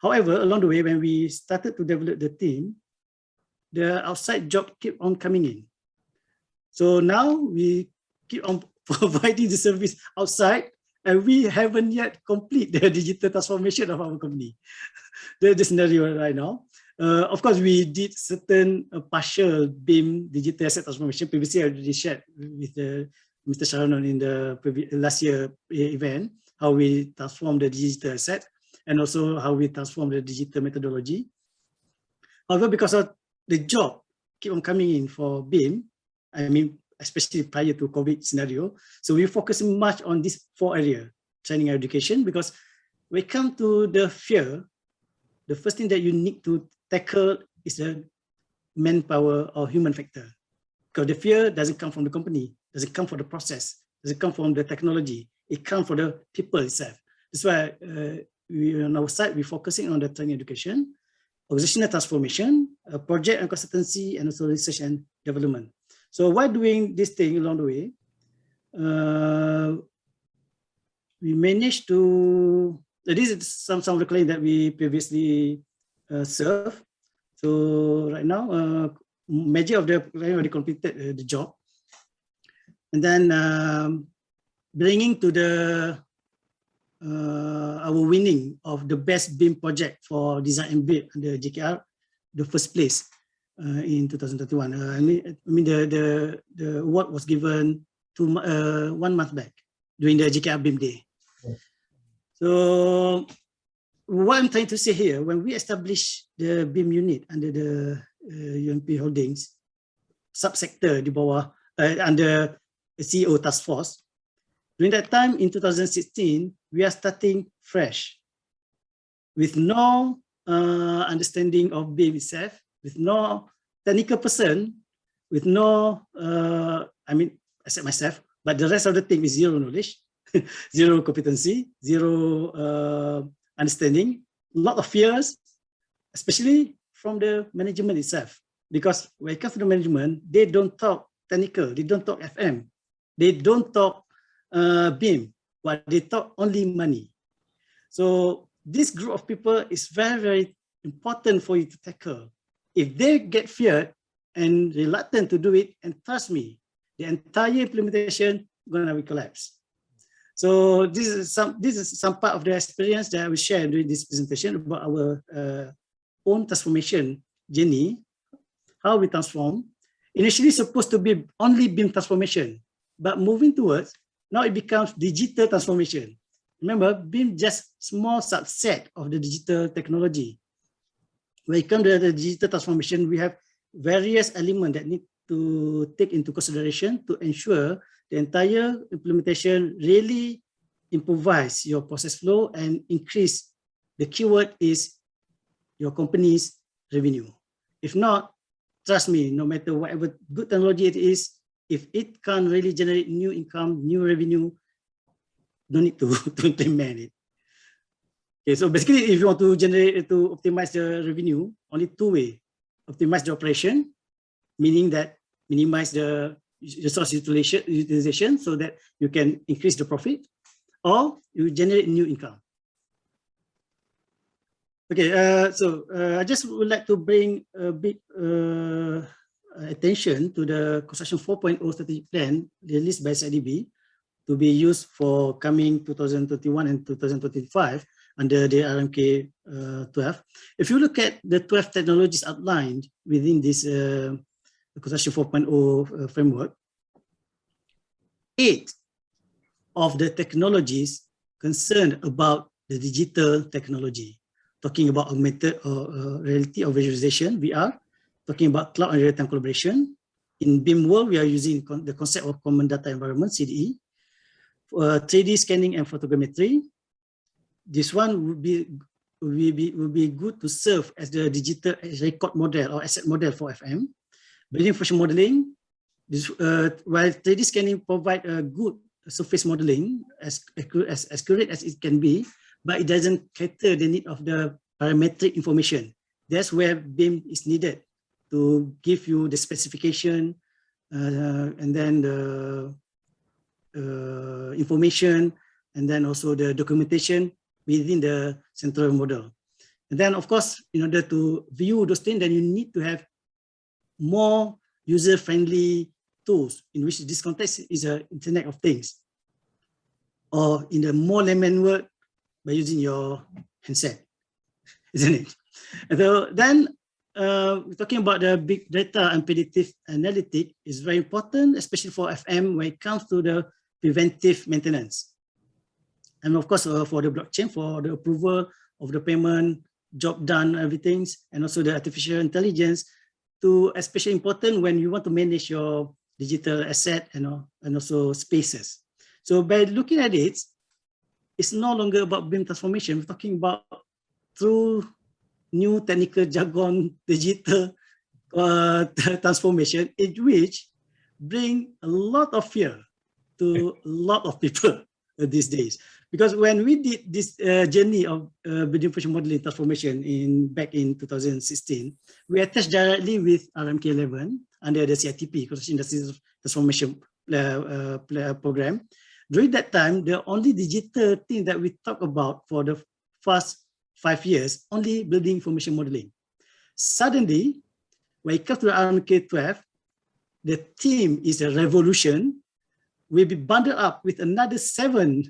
S3: However, along the way, when we started to develop the team, the outside job keep on coming in. So now we keep on providing the service outside, and we haven't yet complete the digital transformation of our company. The scenario right now. Of course, we did certain partial BIM digital asset transformation. Previously, I already shared with Mr. Sharanon in the last year event, how we transform the digital asset and also how we transform the digital methodology. However, because of the job keep on coming in for BIM, I mean especially prior to COVID scenario. So we're focusing much on these 4 areas, training and education, because when it comes to the fear, the first thing that you need to tackle is the manpower or human factor. Because the fear doesn't come from the company, doesn't come from the process, doesn't come from the technology, it comes from the people itself. That's why on our side, we're focusing on the training education, organizational transformation, project and consultancy, and also research and development. So while doing this thing along the way, we managed to, this is some of the clients that we previously served. So right now, major of the clients already completed the job. And then bringing to the our winning of the best BIM project for design and build under JKR, the first place in 2021. I mean the award was given to 1 month back during the JKR BIM Day. Yes. So what I'm trying to say here, when we established the BIM unit under the UMP Holdings subsector di bawah under the CEO task force, during that time in 2016, we are starting fresh with no understanding of BIM itself, with no technical person, with no, I mean, except myself, but the rest of the team is zero knowledge, zero competency, zero understanding, a lot of fears, especially from the management itself. Because when it comes to the management, they don't talk technical, they don't talk FM, they don't talk BIM, but they talk only money. So this group of people is very, very important for you to tackle. If they get feared and reluctant to do it, and trust me, the entire implementation gonna collapse. So this is some part of the experience that I will share during this presentation about our own transformation journey, how we transform. Initially supposed to be only BIM transformation, but moving towards, now it becomes digital transformation. Remember, BIM just small subset of the digital technology. When it comes to the digital transformation, we have various elements that need to take into consideration to ensure the entire implementation really improvise your process flow and increase. The keyword is your company's revenue. If not, trust me, no matter whatever good technology it is, if it can't really generate new income, new revenue, no need to implement it. Okay, so basically, if you want to optimize the revenue, only 2 ways. Optimize the operation, meaning that minimize the resource utilization so that you can increase the profit, or you generate new income. Okay, so I just would like to bring a bit attention to the Construction 4.0 strategic plan released by CIDB to be used for coming 2021 and 2025 under the RMK 12. If you look at the 12 technologies outlined within this Construction 4.0 framework, 8 of the technologies concerned about the digital technology, talking about augmented reality or visualization, VR, talking about cloud and real-time collaboration. In BIM world, we are using the concept of common data environment, CDE, 3D scanning and photogrammetry. This one would be good to serve as the digital record model or asset model for FM. Building function modeling, while 3D scanning provide a good surface modeling as accurate as it can be, but it doesn't cater the need of the parametric information. That's where BIM is needed to give you the specification and then the information, and then also the documentation within the central model. And then, of course, in order to view those things, then you need to have more user-friendly tools, in which this context is an Internet of Things, or in the more layman word, by using your handset, isn't it? And so then, we're talking about the big data and predictive analytics is very important, especially for FM when it comes to the preventive maintenance. And of course, for the blockchain, for the approval of the payment, job done, everything, and also the artificial intelligence, to especially important when you want to manage your digital asset, and also spaces. So by looking at it, it's no longer about BIM transformation. We're talking about through new technical jargon, digital transformation, which bring a lot of fear to a lot of people these days. Because when we did this journey of building information modeling transformation back in 2016, we attached directly with RMK 11 under the CITP, Construction Industry Transformation Program. During that time, the only digital thing that we talked about for the first 5 years, only building information modeling. Suddenly, when it comes to the RMK 12, the theme is a revolution, will be bundled up with another 7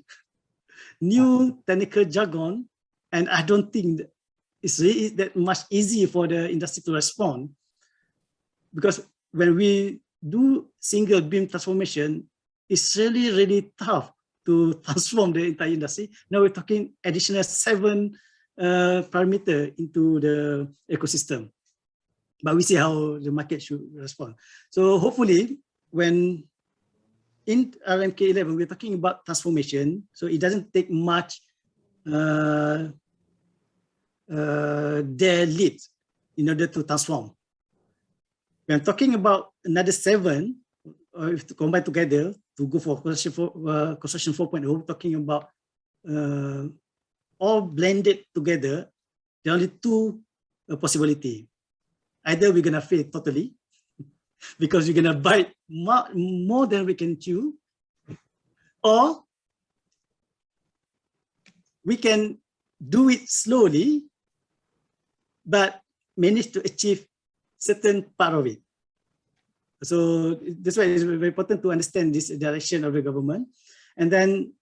S3: new technical jargon, and I don't think it's really that much easy for the industry to respond. Because when we do single BIM transformation, it's really, really tough to transform the entire industry. Now we're talking additional 7 parameters into the ecosystem. But we see how the market should respond. So hopefully, when in RMK 11, we're talking about transformation, so it doesn't take much their lead in order to transform. When talking about another 7, if to combine together to go for construction 4.0, we're talking about all blended together. There are only 2 possibilities. Either we're gonna fail totally, because we're gonna bite more than we can chew, or we can do it slowly, but manage to achieve certain part of it. So that's why it's very important to understand this direction of the government. And then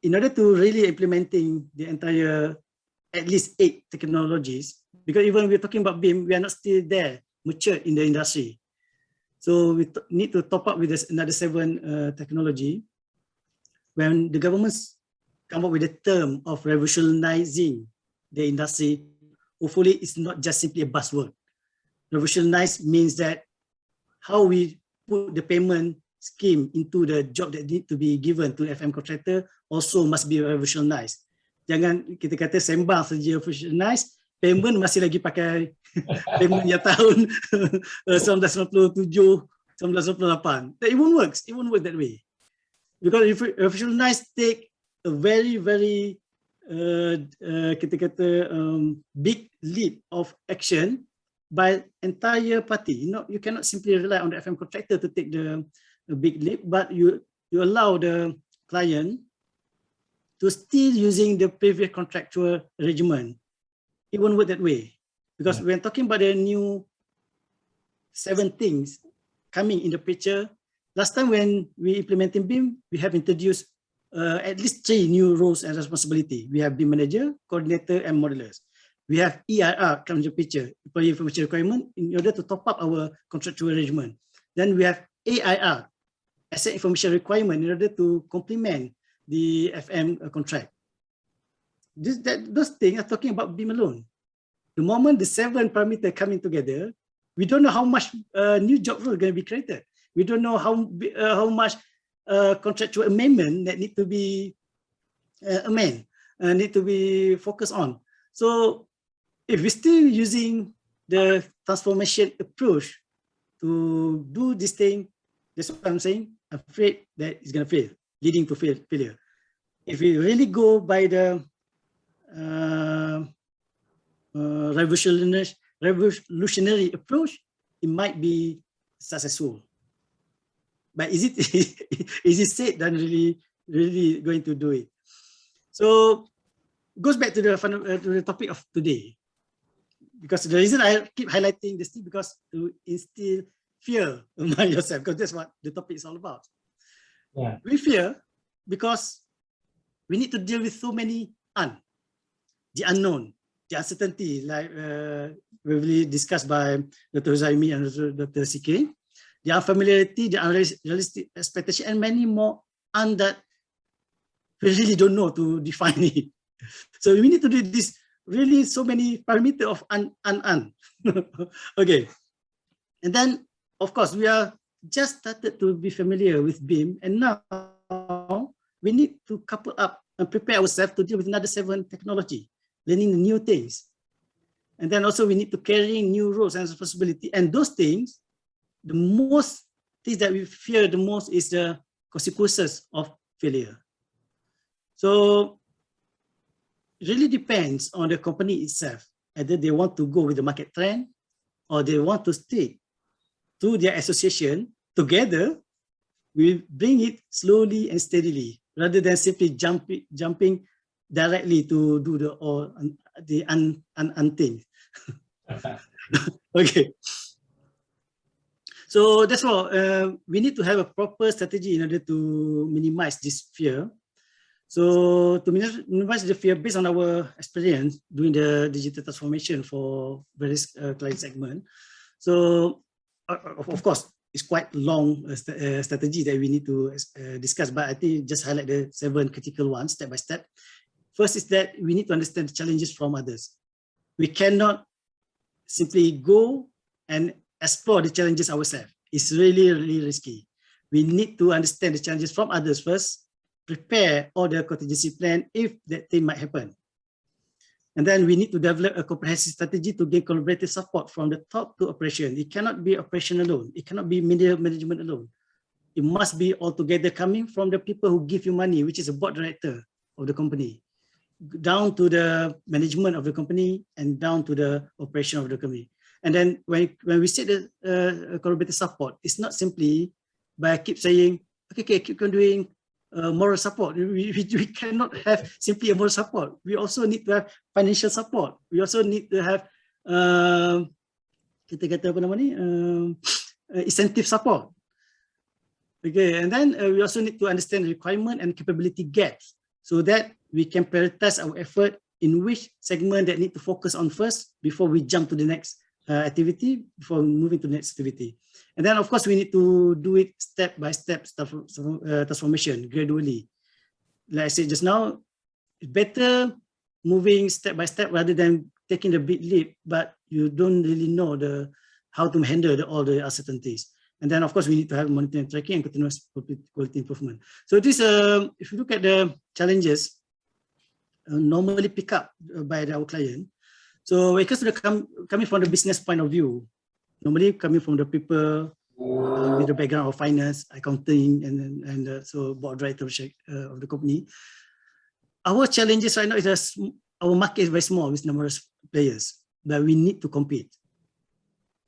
S3: in order to really implementing the entire, at least 8 technologies, because even we're talking about BIM, we are not still there, mature in the industry. So we need to top up with another 7 technology. When the governments come up with the term of revolutionizing the industry, hopefully it's not just simply a buzzword. Revolutionize means that how we put the payment scheme into the job that need to be given to FM contractor also must be revolutionized. Jangan kita kata sembang saja revolutionize, payment masih lagi pakai payment yang tahun 1997, 1998. It won't work. It won't work that way. Because if revolutionize take a very, very kita kata big leap of action by entire party. You cannot simply rely on the FM contractor to take the big leap, but you allow the client to still using the previous contractual arrangement. It won't work that way. Because when talking about the new 7 things coming in the picture, last time when we implementing BIM, we have introduced at least 3 new roles and responsibility. We have BIM manager, coordinator, and modelers. We have EIR comes in the picture, employee information requirement, in order to top up our contractual arrangement. Then we have AIR, asset information requirement, in order to complement the FM contract. Those things are talking about BIM alone. The moment the 7 parameters coming together, we don't know how much new job role going to be created. We don't know how much contractual amendment that need to be need to be focused on. So if we're still using the transformation approach to do this thing, that's what I'm saying. I'm afraid that it's going to fail, leading to failure. If we really go by the revolutionary approach, it might be successful. But is it said that really going to do it? So it goes back to the topic of today. Because the reason I keep highlighting this thing, because to instill fear among yourself, because that's what the topic is all about.
S2: Yeah.
S3: We fear because we need to deal with so many the unknown, the uncertainty, like really discussed by Dr. Zaimi and Dr. CK, the unfamiliarity, the unrealistic expectation, and many more that we really don't know to define it. So we need to do this really so many parameters of Okay. And then, of course, we are just started to be familiar with BIM, and now we need to couple up and prepare ourselves to deal with another 7 technology, learning the new things. And then also we need to carry new roles and responsibility. And those things, the most things that we fear the most is the consequences of failure. So it really depends on the company itself, whether they want to go with the market trend or they want to stick to their association. Together, we bring it slowly and steadily, rather than simply jumping directly to do the unthing. Okay. So that's all. We need to have a proper strategy in order to minimize this fear. So to minimize the fear, based on our experience doing the digital transformation for various client segment. So of course, it's quite long strategy that we need to discuss, but I think just highlight the 7 critical ones step by step. First is that we need to understand the challenges from others. We cannot simply go and explore the challenges ourselves. It's really, really risky. We need to understand the challenges from others first, prepare all the contingency plan if that thing might happen. And then we need to develop a comprehensive strategy to gain collaborative support from the top to operation. It cannot be operation alone. It cannot be media management alone. It must be all together, coming from the people who give you money, which is the board director of the company, down to the management of the company and down to the operation of the company. And then when we say the collaborative support, it's not simply by keep saying, okay, keep on doing moral support. We cannot have simply a moral support. We also need to have financial support. We also need to have incentive support. Okay, and then we also need to understand the requirement and capability gaps so that we can prioritize our effort in which segment that need to focus on first before we jump to the next activity, before moving to the next activity. And then, of course, we need to do it step by step transformation gradually. Like I said just now, it's better moving step by step rather than taking the big leap, but you don't really know how to handle all the uncertainties. And then, of course, we need to have monitoring, tracking, and continuous quality improvement. So this, if you look at the challenges normally picked up by our client, so when it comes to coming from the business point of view, normally coming from the people with the background of finance, accounting, and so board director of the company, our challenges right now is our market is very small with numerous players, but we need to compete.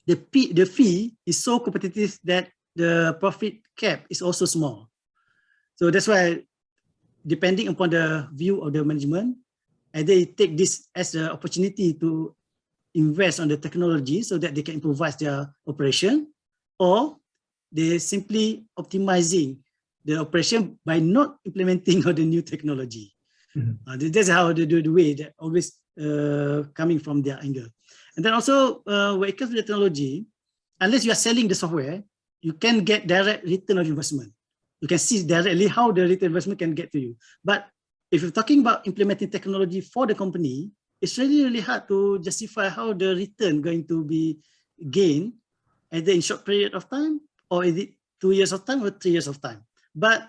S3: The fee is so competitive that the profit cap is also small. So that's why, depending upon the view of the management, and they take this as an opportunity to invest on the technology so that they can improvise their operation, or they simply optimizing the operation by not implementing all the new technology. Mm-hmm. That's how they do the way that always coming from their angle. And then also when it comes to the technology, unless you are selling the software, you can get direct return on investment. You can see directly how the return investment can get to you. But if you're talking about implementing technology for the company, it's really, really hard to justify how the return going to be gained either in short period of time, or is it 2 years of time or 3 years of time. But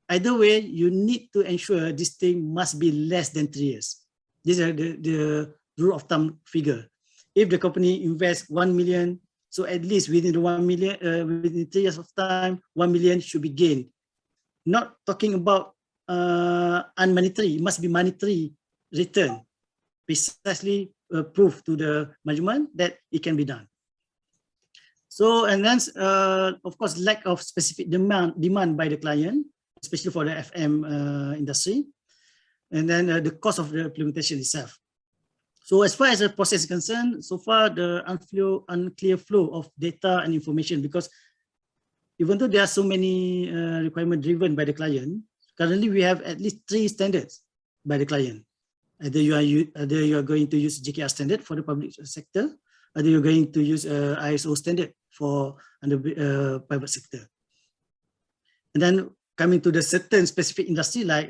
S3: either way, you need to ensure this thing must be less than 3 years. These are the rule of thumb figure. If the company invests 1 million, so at least within the 1 million, within 3 years of time, 1 million should be gained. Not talking about unmonetary, it must be monetary return, precisely proof to the management that it can be done. So, and then of course, lack of specific demand by the client, especially for the FM industry, and then the cost of the implementation itself. So as far as the process is concerned, so far the unclear flow of data and information, because even though there are so many requirements driven by the client, currently we have at least 3 standards by the client. Either you are going to use GKR standard for the public sector, either you're going to use ISO standard for the private sector. And then coming to the certain specific industry like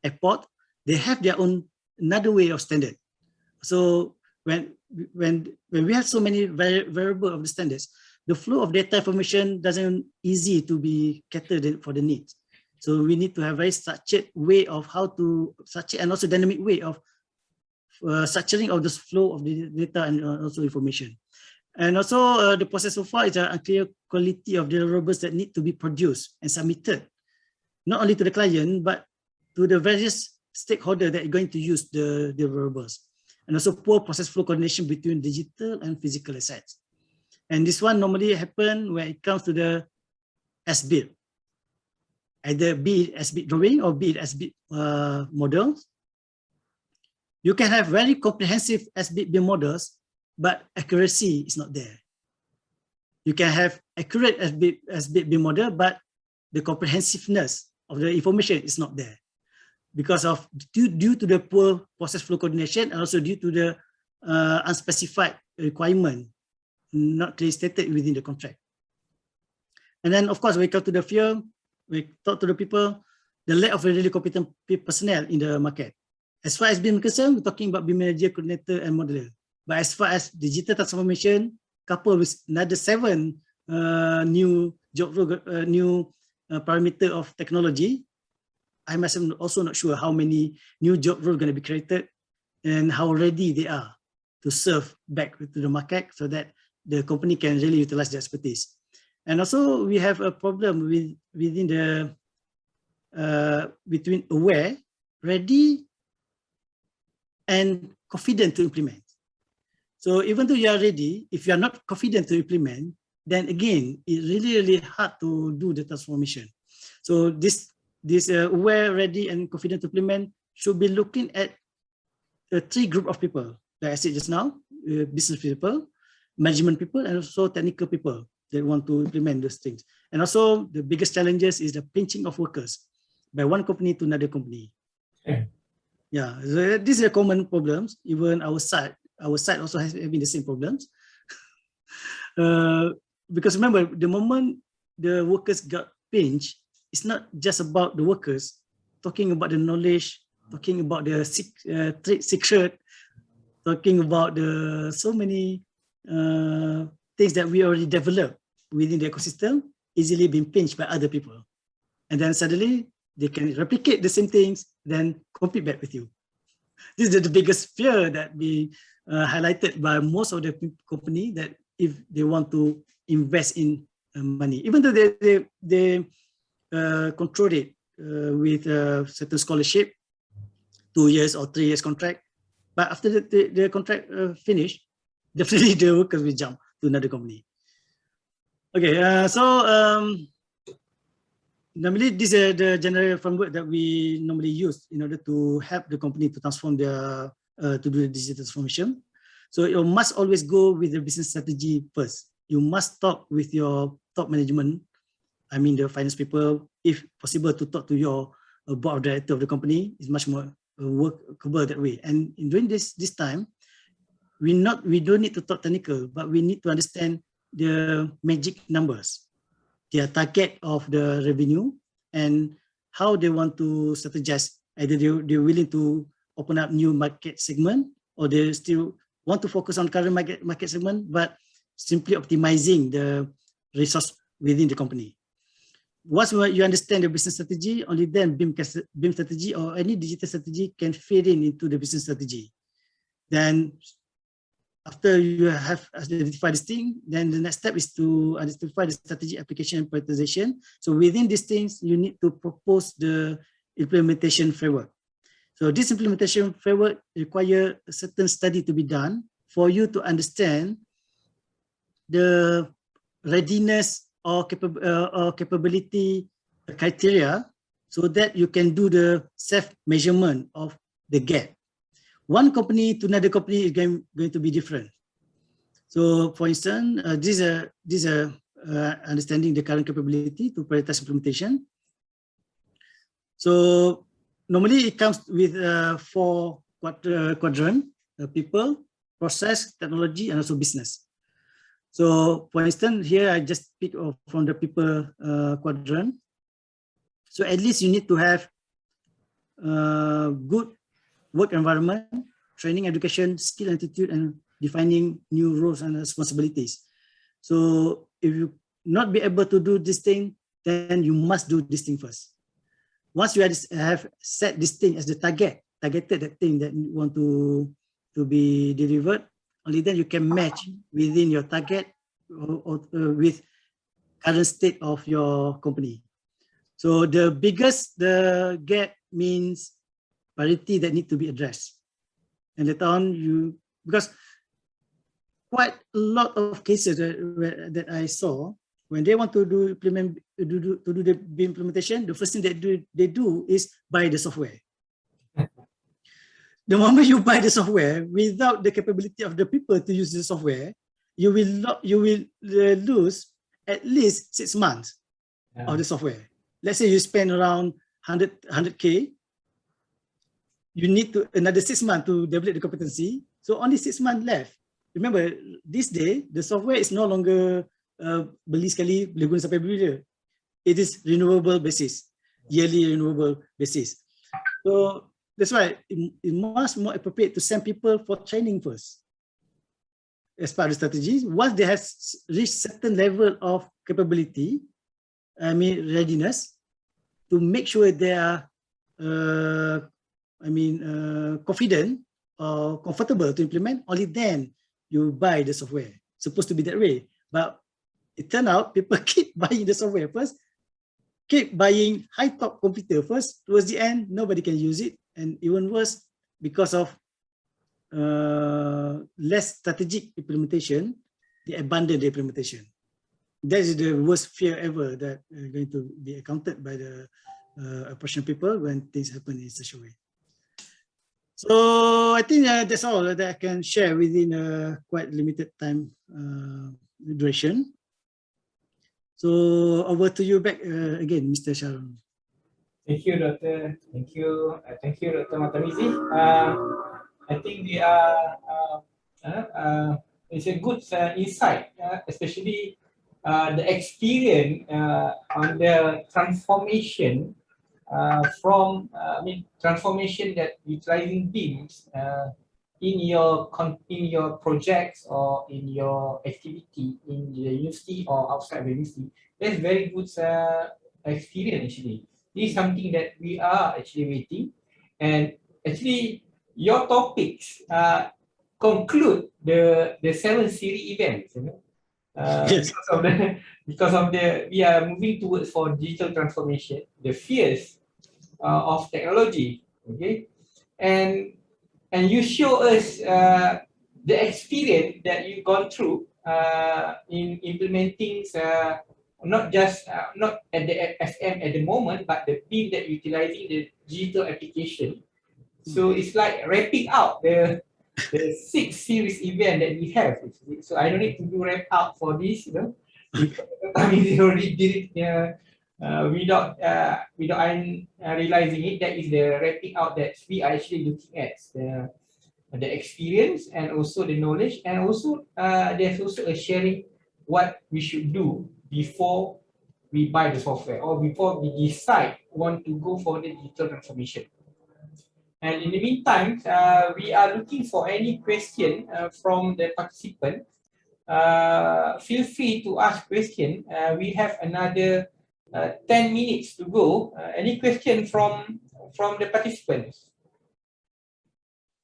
S3: airport, they have their own another way of standard. So when we have so many variable of the standards, the flow of data information doesn't easy to be catered for the needs. So we need to have very structured way of how to structure and also dynamic way of structuring of this flow of the data and also information. And also the process so far is an unclear quality of deliverables that need to be produced and submitted, not only to the client, but to the various stakeholders that are going to use the deliverables. And also poor process flow coordination between digital and physical assets. And this one normally happen when it comes to the as-built, either be it as-built drawing or be it as-built models. You can have very comprehensive as-built models, but accuracy is not there. You can have accurate as-built model, but the comprehensiveness of the information is not there because of due to the poor process flow coordination and also due to the unspecified requirement not clearly stated within the contract. And then, of course, we come to the fear, we talk to the people, the lack of really competent personnel in the market. As far as BIM concerned, we're talking about BIM manager, coordinator, and modeler. But as far as digital transformation, coupled with another 7 new job role, new parameter of technology, I'm also not sure how many new job roles are going to be created and how ready they are to serve back to the market so that the company can really utilize their expertise. And also we have a problem within the between aware, ready, and confident to implement. So even though you are ready, if you are not confident to implement, then again, it's really hard to do the transformation. So this aware, ready, and confident to implement should be looking at the 3 group of people, like I said just now, business people, management people, and also technical people that want to implement those things. And also the biggest challenges is the pinching of workers by one company to another company. Yeah, so these are common problems. Even our site also has having the same problems. Because remember, the moment the workers got pinched, it's not just about the workers, talking about the knowledge, talking about the trade secret, talking about the so many things that we already developed within the ecosystem, easily being pinched by other people. And then suddenly they can replicate the same things, then compete back with you. This is the biggest fear that be highlighted by most of the company, that if they want to invest in money, even though they control it with certain scholarship, 2 years or 3 years contract, but after the contract finished, definitely the workers will jump to another company. Okay, normally these are the general framework that we normally use in order to help the company to transform their to do the digital transformation. So you must always go with the business strategy first. You must talk with your top management, I mean the finance people, if possible, to talk to your board of director of the company. Is much more workable that way. And during this time, we don't need to talk technical, but we need to understand the magic numbers, their target of the revenue, and how they want to strategize. Either they're willing to open up new market segment, or they still want to focus on current market segment, but simply optimizing the resource within the company. Once you understand the business strategy, only then BIM strategy or any digital strategy can fit into the business strategy. Then after you have identified this thing, then the next step is to identify the strategy, application, and prioritization. So within these things, you need to propose the implementation framework. So this implementation framework requires a certain study to be done for you to understand the readiness or capability criteria, so that you can do the self-measurement of the gap. One company to another company is going to be different. So for instance, these are understanding the current capability to prioritize implementation. So normally it comes with 4 quadrants: people, process, technology, and also business. So for instance, here I just pick from the people quadrant. So at least you need to have good work environment, training, education, skill, attitude, and defining new roles and responsibilities. So if you not be able to do this thing, then you must do this thing first. Once you have set this thing as the targeted that thing that you want to be delivered, only then you can match within your target or with current state of your company. So the biggest the gap means priority that need to be addressed. And later on, because quite a lot of cases that I saw, when they want to do the implementation, the first thing they do is buy the software. The moment you buy the software without the capability of the people to use the software, you will lose at least 6 months of the software. Let's say you spend around 100K, you need to another 6 months to develop the competency. So only 6 months left. Remember, this day the software is no longer beli sekali boleh guna sampai bila. It is renewable basis, yearly renewable basis. So that's why it must more appropriate to send people for training first as part of the strategy. Once they have reached certain level of capability, readiness, to make sure they are confident or comfortable to implement, only then you buy the software. Supposed to be that way, but it turned out people keep buying the software first, keep buying high top computer first. Towards the end, nobody can use it, and even worse, because of less strategic implementation, they abandon the implementation. That is the worst fear ever that going to be encountered by the operational people when things happen in such a way. So I think that's all that I can share within a quite limited time duration. So over to you back again, Mr. Sharon.
S2: Thank you, Dr. Thank you, Dr. Matamizi. I think we are. It's a good insight, especially the experience on the transformation from transformation that utilizing BIMs in your projects or in your activity in the university or outside the university. That's very good experience actually. This is something that we are actually waiting, and actually your topics conclude the 7 series events. You know?
S3: Yes.
S2: because of the we are moving towards for digital transformation, the fears of technology, okay, and you show us the experience that you've gone through in implementing not just not at the FM at the moment, but the BIM that utilizing the digital application. So it's like wrapping out the 6 series event that we have. So I don't need to do wrap out for this, you know, because we already did it without realizing it. That is the wrapping out that we are actually looking at the experience and also the knowledge, and also there's also a sharing what we should do before we buy the software or before we decide want to go for the digital transformation. And in the meantime, we are looking for any question from the participant. Feel free to ask question. We have another 10 minutes to go. Any question from the participants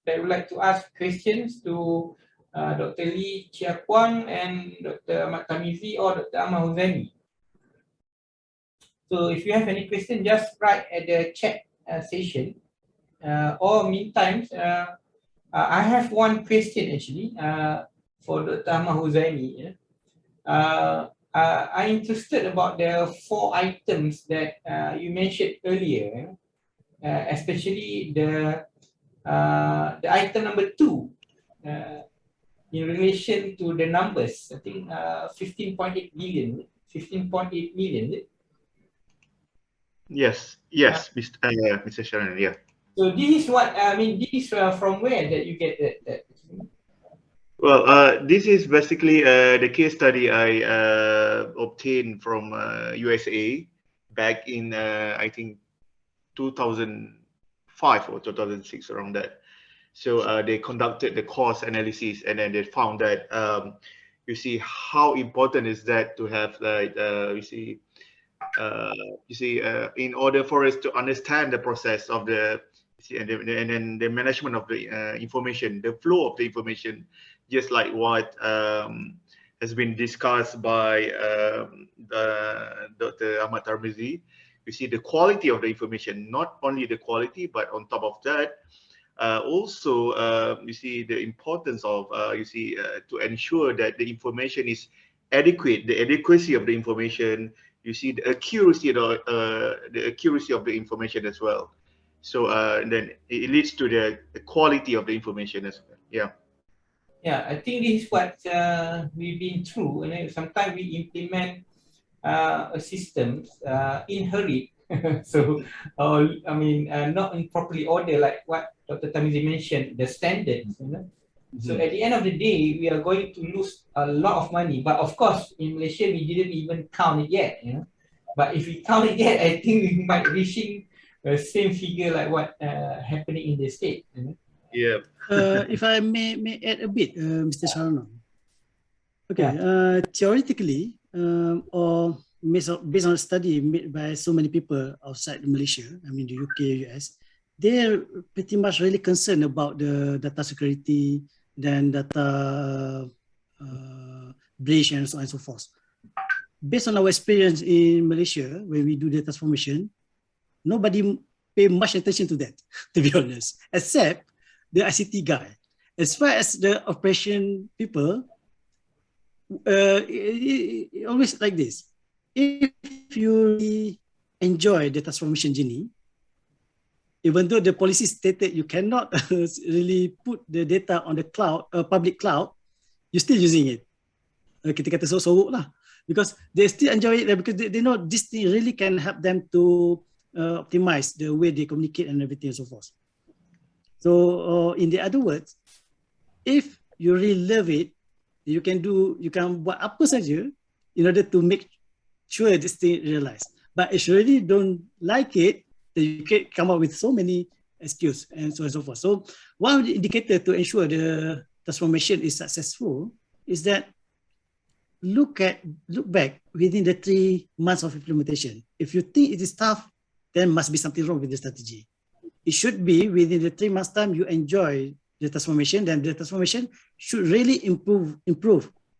S2: that would like to ask questions to Dr. Lee Chia Kwang and Dr. Ahmad Tamizi or Dr. Ahmad Huzani? So if you have any question, just write at the chat session. Or meantime, I have one question actually for Dr. Ahmad Huzani. I'm interested about the 4 items that you mentioned earlier, especially the item number 2 in relation to the numbers. I think 15.8 million. 15.8 million.
S4: Yes, Mr. Sharon, yeah.
S2: So this is what I mean. This is from where that you get that?
S4: Well, this is basically the case study I obtained from USA back in I think 2005 or 2006, around that. So they conducted the cost analysis, and then they found that you see how important is that to have like in order for us to understand the process of the and then the management of the information, the flow of the information, just like what has been discussed by Dr. Ahmad Tarmizi. You see the quality of the information, not only the quality, but on top of that, also you see the importance of to ensure that the information is adequate, the adequacy of the information. You see the accuracy of the information as well. So then it leads to the quality of the information as well. Yeah.
S2: Yeah, I think this is what we've been through, and then sometimes we implement a system in hurry. So, I mean, not in properly order, like what Dr. Tamizi mentioned, the standards. You know? So at the end of the day, we are going to lose a lot of money. But of course, in Malaysia, we didn't even count it yet. You know, but if we count it yet, I think we might reaching the same figure like what happening in the state. You know?
S4: Yeah.
S3: If I may add a bit, Mr. Sharano. Okay, theoretically, or based on a study made by so many people outside Malaysia, I mean the UK, US, they're pretty much really concerned about the data security, then data breach and so on and so forth. Based on our experience in Malaysia, when we do data transformation, nobody pay much attention to that, to be honest, except the ICT guy. As far as the operation people, it always like this. If you really enjoy the transformation journey, even though the policy stated you cannot really put the data on the cloud, public cloud, you're still using it. Kita kata sorok lah, because they still enjoy it because they know this thing really can help them to optimize the way they communicate and everything and so forth. So in the other words, if you really love it, you can buat apa saja in order to make sure this thing realized. But if you really don't like it, then you can come up with so many excuses and so on and so forth. So one of the indicators to ensure the transformation is successful is that look back within the 3 months of implementation. If you think it is tough, then must be something wrong with the strategy. It should be within the 3 months time you enjoy the transformation, then the transformation should really improve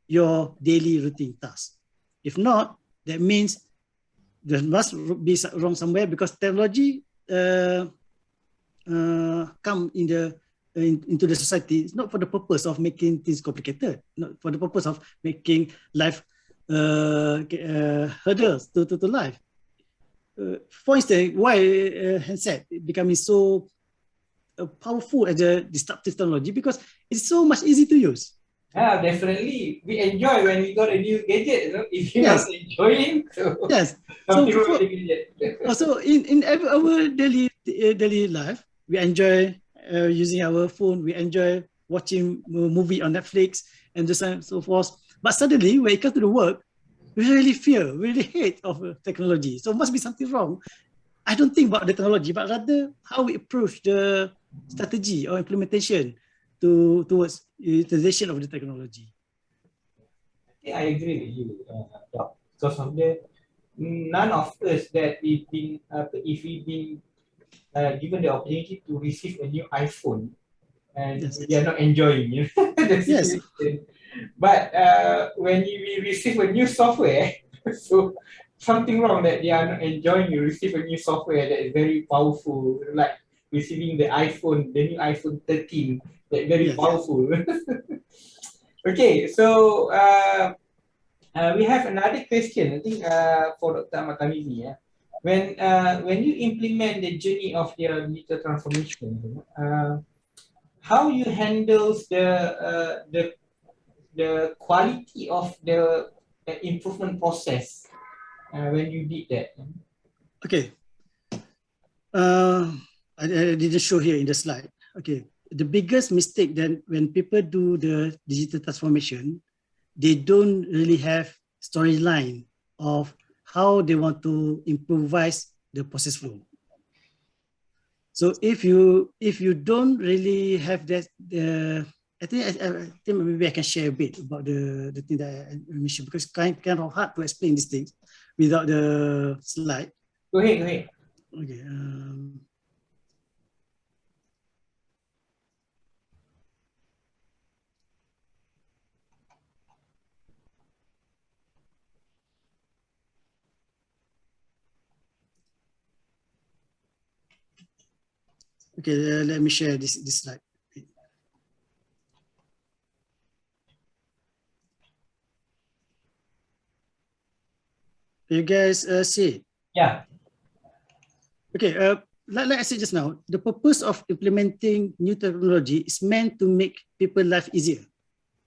S3: your daily routine tasks. If not, that means there must be wrong somewhere, because technology come into the society. It's not for the purpose of making things complicated, not for the purpose of making life hurdles to life. For instance, why handset becoming so powerful as a disruptive technology? Because it's so much easy to use.
S2: Yeah, definitely. We enjoy when we got a new gadget. You know? If you're not enjoying, so
S3: yes.
S2: something wrong with the gadget.
S3: Also, in our daily life, we enjoy using our phone. We enjoy watching a movie on Netflix and so on and so forth. But suddenly, when it comes to the work, we really fear, we really hate of technology. So must be something wrong. I don't think about the technology, but rather how we approach the strategy or implementation towards utilization of the technology.
S2: Yeah, I agree with you, Doc. Because of none of us that we've been, if we've been given the opportunity to receive a new iPhone, and we are not enjoying the situation. But when we receive a new software, so something wrong that they are not enjoying. You receive a new software that is very powerful, like receiving the new iPhone 13, that very powerful. Okay, so we have another question. I think for Dr. Matamizi. When you implement the journey of your digital transformation, how you handle the quality of the improvement process when you did that?
S3: Okay. I didn't show here in the slide. Okay. The biggest mistake then when people do the digital transformation, they don't really have storyline of how they want to improvise the process flow. So if you don't really have that I think maybe I can share a bit about the thing that I mentioned, because it's kind of hard to explain these things without the slide.
S2: Go ahead.
S3: Okay. Okay, let me share this slide. You guys see it?
S2: Yeah.
S3: Okay, like I said just now, the purpose of implementing new technology is meant to make people's life easier.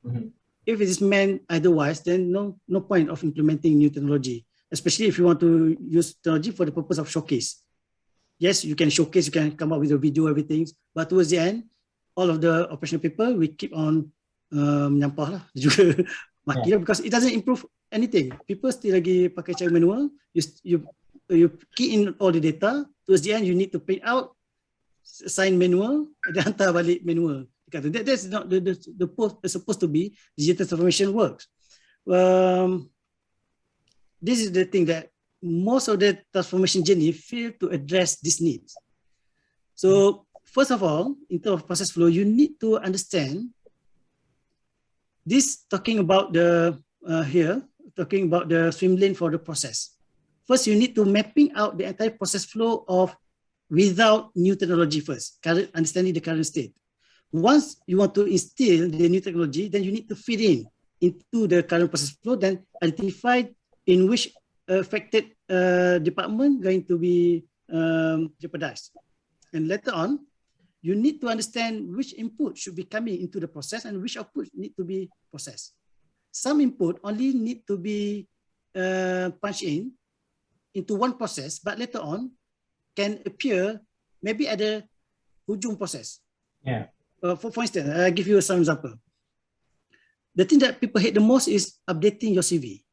S2: Mhm.
S3: If it is meant otherwise, then no point of implementing new technology, especially if you want to use technology for the purpose of showcase. Yes, you can showcase, you can come up with a video, everything, but towards the end, all of the operational people, we keep on menyampah lah, juga maki lah, because it doesn't improve anything. People still lagi pakai cara manual. You key in all the data. Towards the end, you need to print out, sign manual, dan hantar balik manual. That's not the supposed to be digital transformation works. This is the thing that most of the transformation journey fail to address these needs. So first of all, in terms of process flow, you need to understand this, talking about the talking about the swim lane for the process. First, you need to mapping out the entire process flow of without new technology first, understanding the current state. Once you want to instill the new technology, then you need to fit into the current process flow, then identify in which affected department going to be jeopardized. And later on, you need to understand which input should be coming into the process and which output need to be processed. Some input only need to be punched into one process, but later on can appear maybe at the hujung process.
S2: Yeah.
S3: For instance, I'll give you some example. The thing that people hate the most is updating your CV.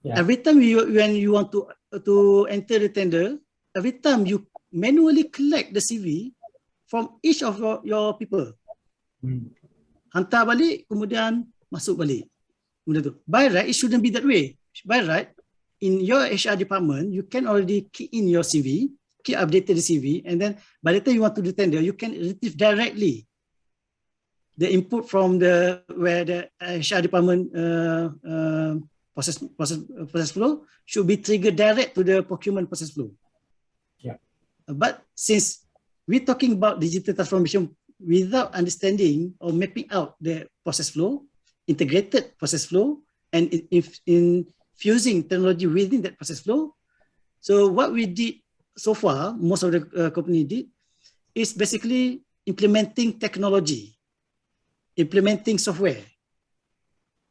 S2: Yeah.
S3: Every time when you want to enter the tender, every time you manually collect the CV from each of your people, hantar balik, kemudian masuk balik. By right, it shouldn't be that way. By right, in your HR department, you can already key in your CV, keep updated the CV, and then by the time you want to do tender, you can retrieve directly the input from where the HR department process flow should be triggered direct to the procurement process flow.
S2: Yeah.
S3: But since we're talking about digital transformation without understanding or mapping out the process flow, integrated process flow, and infusing technology within that process flow. So what we did so far, most of the company did, is basically implementing technology, implementing software,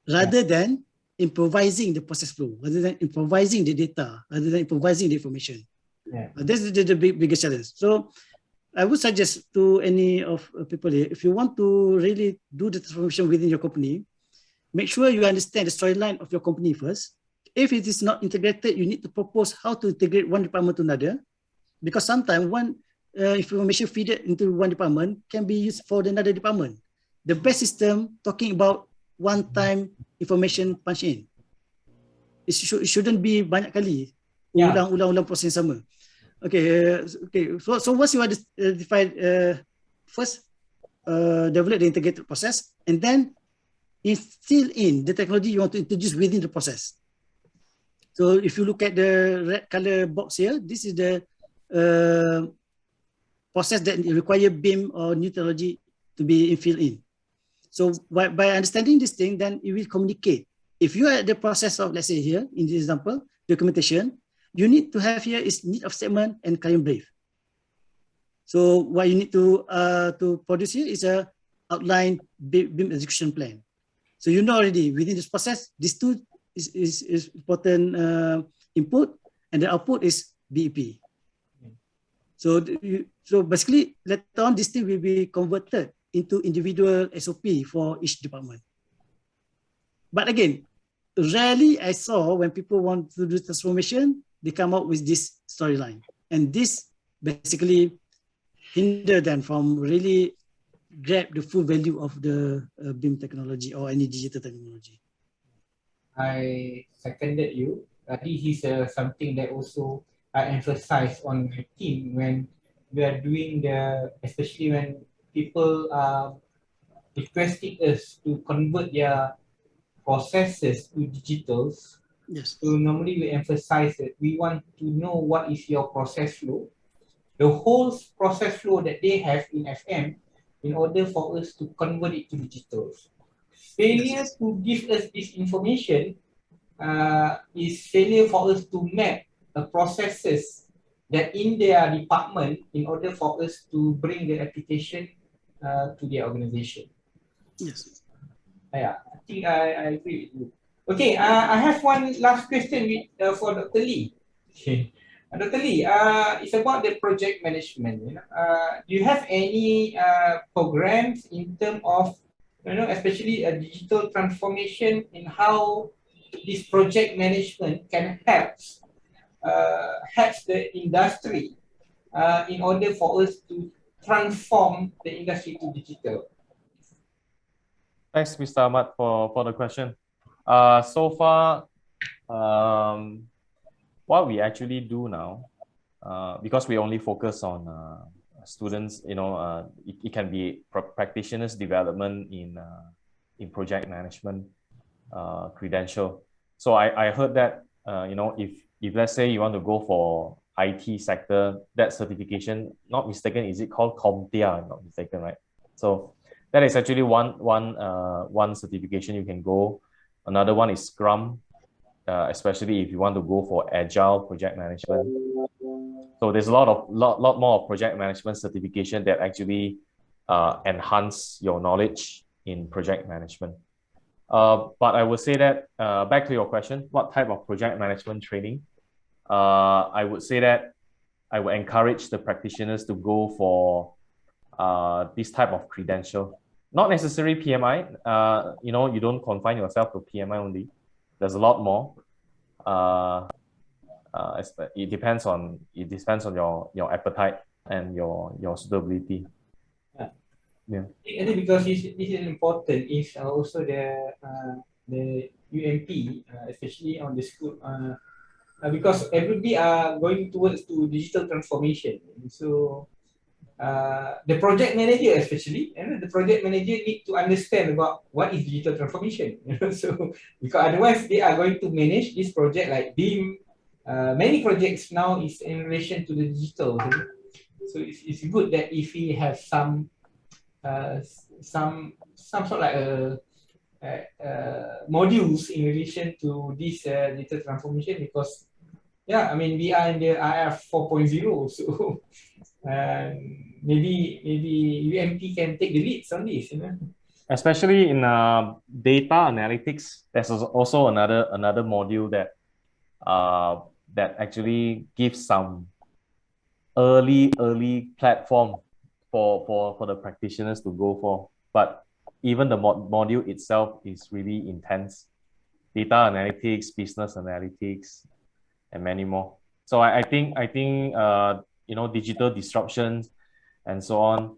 S3: rather than improvising the process flow, rather than improvising the data, rather than improvising the information.
S2: Yeah.
S3: This is the biggest challenge. So I would suggest to any of people here, if you want to really do the transformation within your company, make sure you understand the storyline of your company first. If it is not integrated, you need to propose how to integrate one department to another, because sometimes one information feed into one department can be used for another department. The best system, talking about one-time information punch in. It shouldn't be banyak kali ulang proses yang sama. Okay. So once you identify first, develop the integrated process, and then instill in the technology you want to introduce within the process. So if you look at the red color box here, this is the process that require BIM or new technology to be filled in. So by understanding this thing, then you will communicate. If you are at the process of, let's say here, in this example, documentation, you need to have here is need of statement and client brief. So what you need to produce here is a outline BIM execution plan. So you know already within this process, these two is important input, and the output is BEP. So basically later on this thing will be converted into individual SOP for each department. But again, rarely I saw when people want to do transformation, they come up with this storyline, and this basically hinder them from really grab the full value of the BIM technology or any digital technology.
S2: I seconded you. This is something that also I emphasize on my team when we are doing especially when people are requesting us to convert their processes to digitals.
S3: Yes.
S2: So normally we emphasize that we want to know what is your process flow, the whole process flow that they have in FM in order for us to convert it to digitals. Failure
S3: Yes.
S2: to give us this information is failure for us to map the processes that in their department in order for us to bring the application to their organization.
S3: Yes.
S2: Yeah, I think I agree with you. Okay, I have one last question for Dr. Lee. Okay. Dr. Lee, it's about the project management. Do you have any programs in terms of, especially a digital transformation in how this project management can help the industry in order for us to transform the industry to digital?
S1: Thanks, Mr. Ahmad, for the question. So far, what we actually do now, because we only focus on students, it can be practitioners development in project management credential. So I heard that if let's say you want to go for IT sector, that certification, not mistaken, is it called CompTIA? Not mistaken, right? So that is actually one certification you can go. Another one is Scrum, especially if you want to go for agile project management. So there's a lot more of project management certification that actually enhance your knowledge in project management. But I would say that back to your question, what type of project management training? I would say that I would encourage the practitioners to go for this type of credential. Not necessarily PMI. You don't confine yourself to PMI only. There's a lot more. It depends on your appetite and your suitability. Yeah.
S2: I think because this is important is also the UMP, especially on the school, because everybody are going towards to digital transformation. So the project manager especially, the project manager need to understand about what is digital transformation. So because otherwise they are going to manage this project like BIM. Many projects now is in relation to the digital. So it's good that if we have some sort of like modules in relation to this digital transformation, because yeah, I mean we are in the IF 4.0, so maybe UMP can take the leads on this,
S1: Especially in data analytics, there's also another module that actually gives some early platform for the practitioners to go for. But even the module itself is really intense. Data analytics, business analytics, and many more. So I think digital disruptions and so on.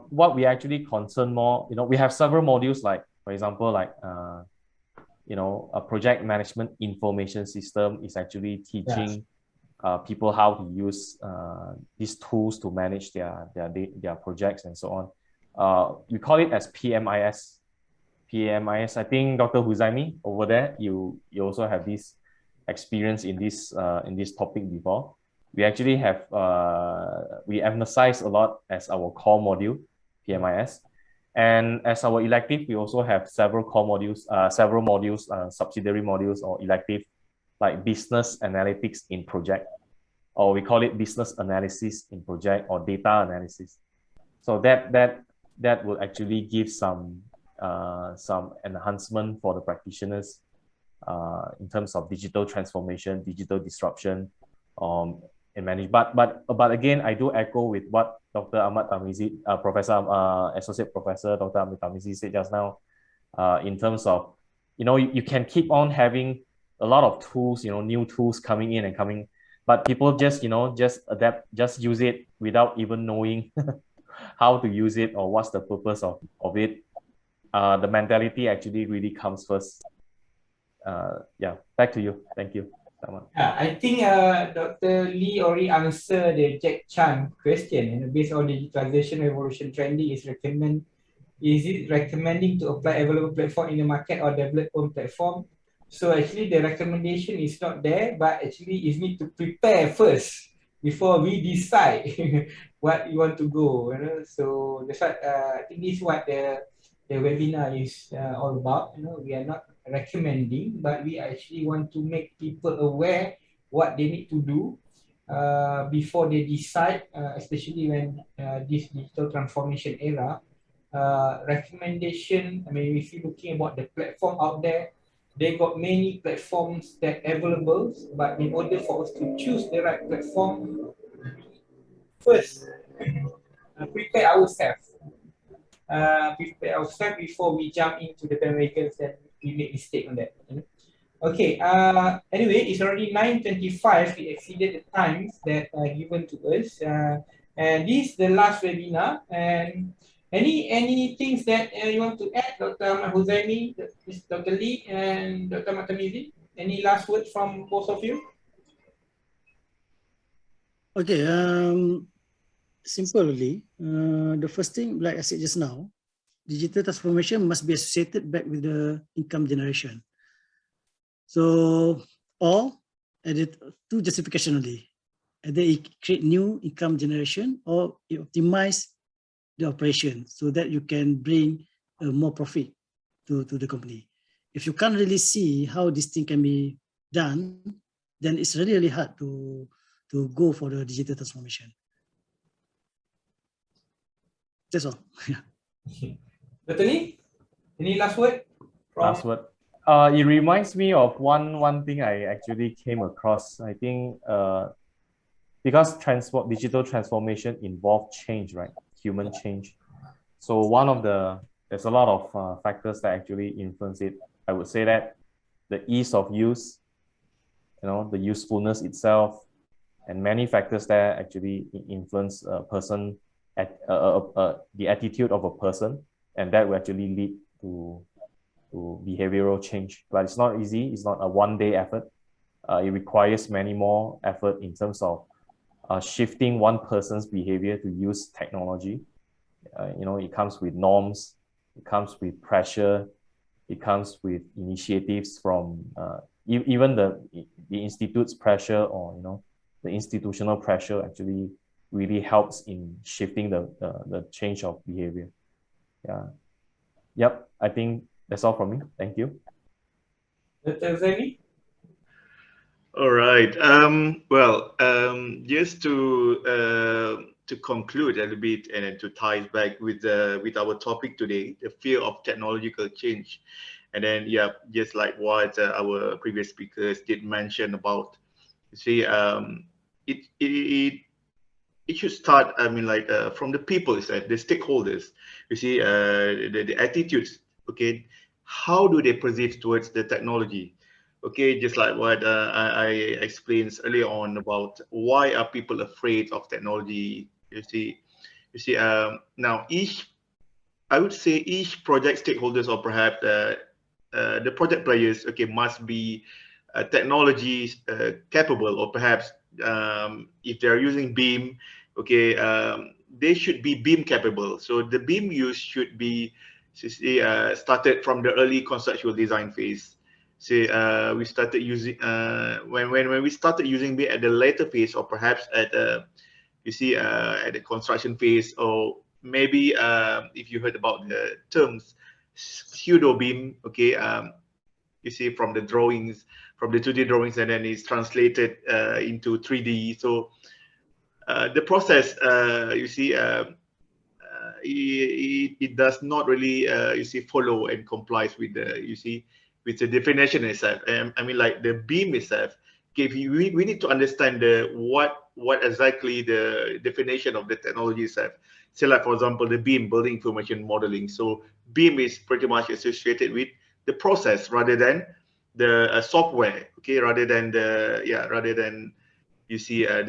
S1: What we actually concern more, we have several modules like, for example, like a project management information system is actually teaching people how to use these tools to manage their projects and so on. We call it as PMIS. PMIS. I think Dr. Huzaimi over there, you also have this experience in this topic before. We actually have we emphasize a lot as our core module, PMIS. And as our elective, we also have several core modules, subsidiary modules or elective, like business analytics in project, or we call it business analysis in project or data analysis. So that will actually give some enhancement for the practitioners in terms of digital transformation, digital disruption, and manage. But again, I do echo with what Dr. Ahmad Tamizi, Associate Professor Dr. Ahmad Tamizi said just now, in terms of, you can keep on having a lot of tools, new tools coming in and coming, but people just adapt, just use it without even knowing how to use it or what's the purpose of it. The mentality actually really comes first. Yeah, back to you. Thank you.
S2: I think Dr. Lee already answered the Jack Chan question, and based on digitalization revolution trending, is it recommending to apply available platform in the market or develop own platform? So actually the recommendation is not there, but actually is need to prepare first before we decide what you want to go. You know? So that's what I think this is what the webinar is all about. You know, we are not recommending, but we actually want to make people aware what they need to do before they decide, especially when this digital transformation era. Recommendation, I mean, if you're looking about the platform out there, they got many platforms that available, but in order for us to choose the right platform, first, prepare ourselves. Prepare ourselves before we jump into the bandwagons and we make mistake on that. You know? Okay, anyway, it's already 9:25. We exceeded the times that are given to us. And this is the last webinar. And any things that you want to add, Dr. Ahmad Huzaimi, Dr. Lee, and Dr. Matamizi? Any last words from both of you?
S3: Okay, simply, the first thing, like I said just now, digital transformation must be associated back with the income generation. So, or added two justification only. Either it create new income generation or it optimize the operation so that you can bring more profit to the company. If you can't really see how this thing can be done, then it's really, really hard to go for the digital transformation. That's all.
S2: Dr. Lee, any last word?
S1: Last word. It reminds me of one thing I actually came across. I think because digital transformation involves change, right? Human change. So there's a lot of factors that actually influence it. I would say that the ease of use, the usefulness itself, and many factors that actually influence a person, the attitude of a person, and that will actually lead to behavioral change. But it's not easy. It's not a one-day effort. It requires many more effort in terms of shifting one person's behavior to use technology. It comes with norms, it comes with pressure, it comes with initiatives from even the institute's pressure, or the institutional pressure actually really helps in shifting the change of behavior. Yep, I think that's all from me. Thank you.
S2: Dr. Zaini?
S4: All right. Just to conclude a little bit and to tie it back with our topic today, the fear of technological change, and then just like what our previous speakers did mention about, you see, it should start. I mean, like from the people, the stakeholders. You see, the attitudes. Okay, how do they perceive towards the technology? Okay, just like what I explained earlier on about why are people afraid of technology. You see. Now I would say each project stakeholders, or perhaps the project players, okay, must be technology capable, or perhaps if they're using Beam, okay, they should be Beam capable. So the Beam use should be started from the early conceptual design phase. Say we started using when we started using Beam at the later phase, or perhaps at at the construction phase, or maybe if you heard about the terms pseudo Beam, okay, you see from the drawings, from the 2D drawings, and then it's translated into 3D. So the process, it does not really follow and complies with the with the definition itself. I mean, like the Beam itself. Okay, we need to understand what exactly the definition of the technology itself. Say, like for example, the Beam, building information modeling. So Beam is pretty much associated with the process rather than the software. Okay, rather than the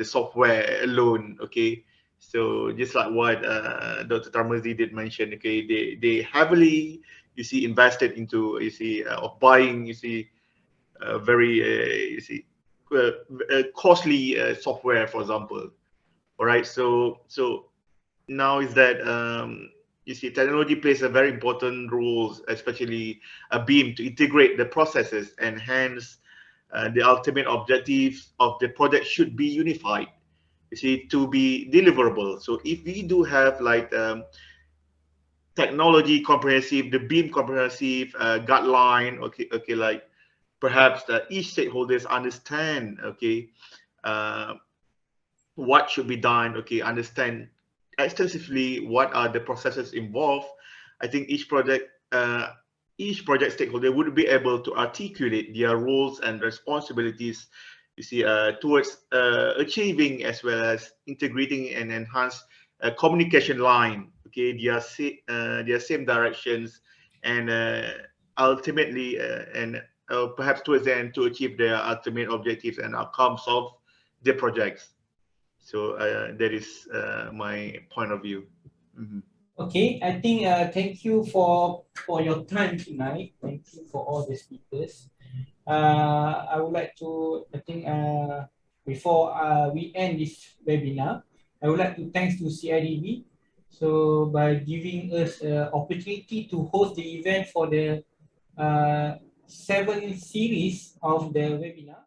S4: software alone. Okay, So just like what Dr. Tarmuzi did mention, okay, they heavily, you see, invested into, you see, of buying, you see, very, you see, costly software, for example. All right, so now is that you see, technology plays a very important role, especially a BEAM, to integrate the processes, and hence the ultimate objective of the project should be unified, you see, to be deliverable. So if we do have like technology comprehensive, the BEAM comprehensive guideline, okay, like perhaps each stakeholders understand, okay, what should be done, okay, understand extensively what are the processes involved. I think each project stakeholder would be able to articulate their roles and responsibilities, you see, towards achieving as well as integrating and enhance communication line, okay, their same directions, and ultimately and perhaps towards the end to achieve their ultimate objectives and outcomes of the projects. So that is my point of view. Mm-hmm.
S2: Okay, I think thank you for your time tonight. Thank you for all the speakers. I would like to, I think before we end this webinar, I would like to thanks to CIDB. So by giving us opportunity to host the event for the 7th series of the webinar.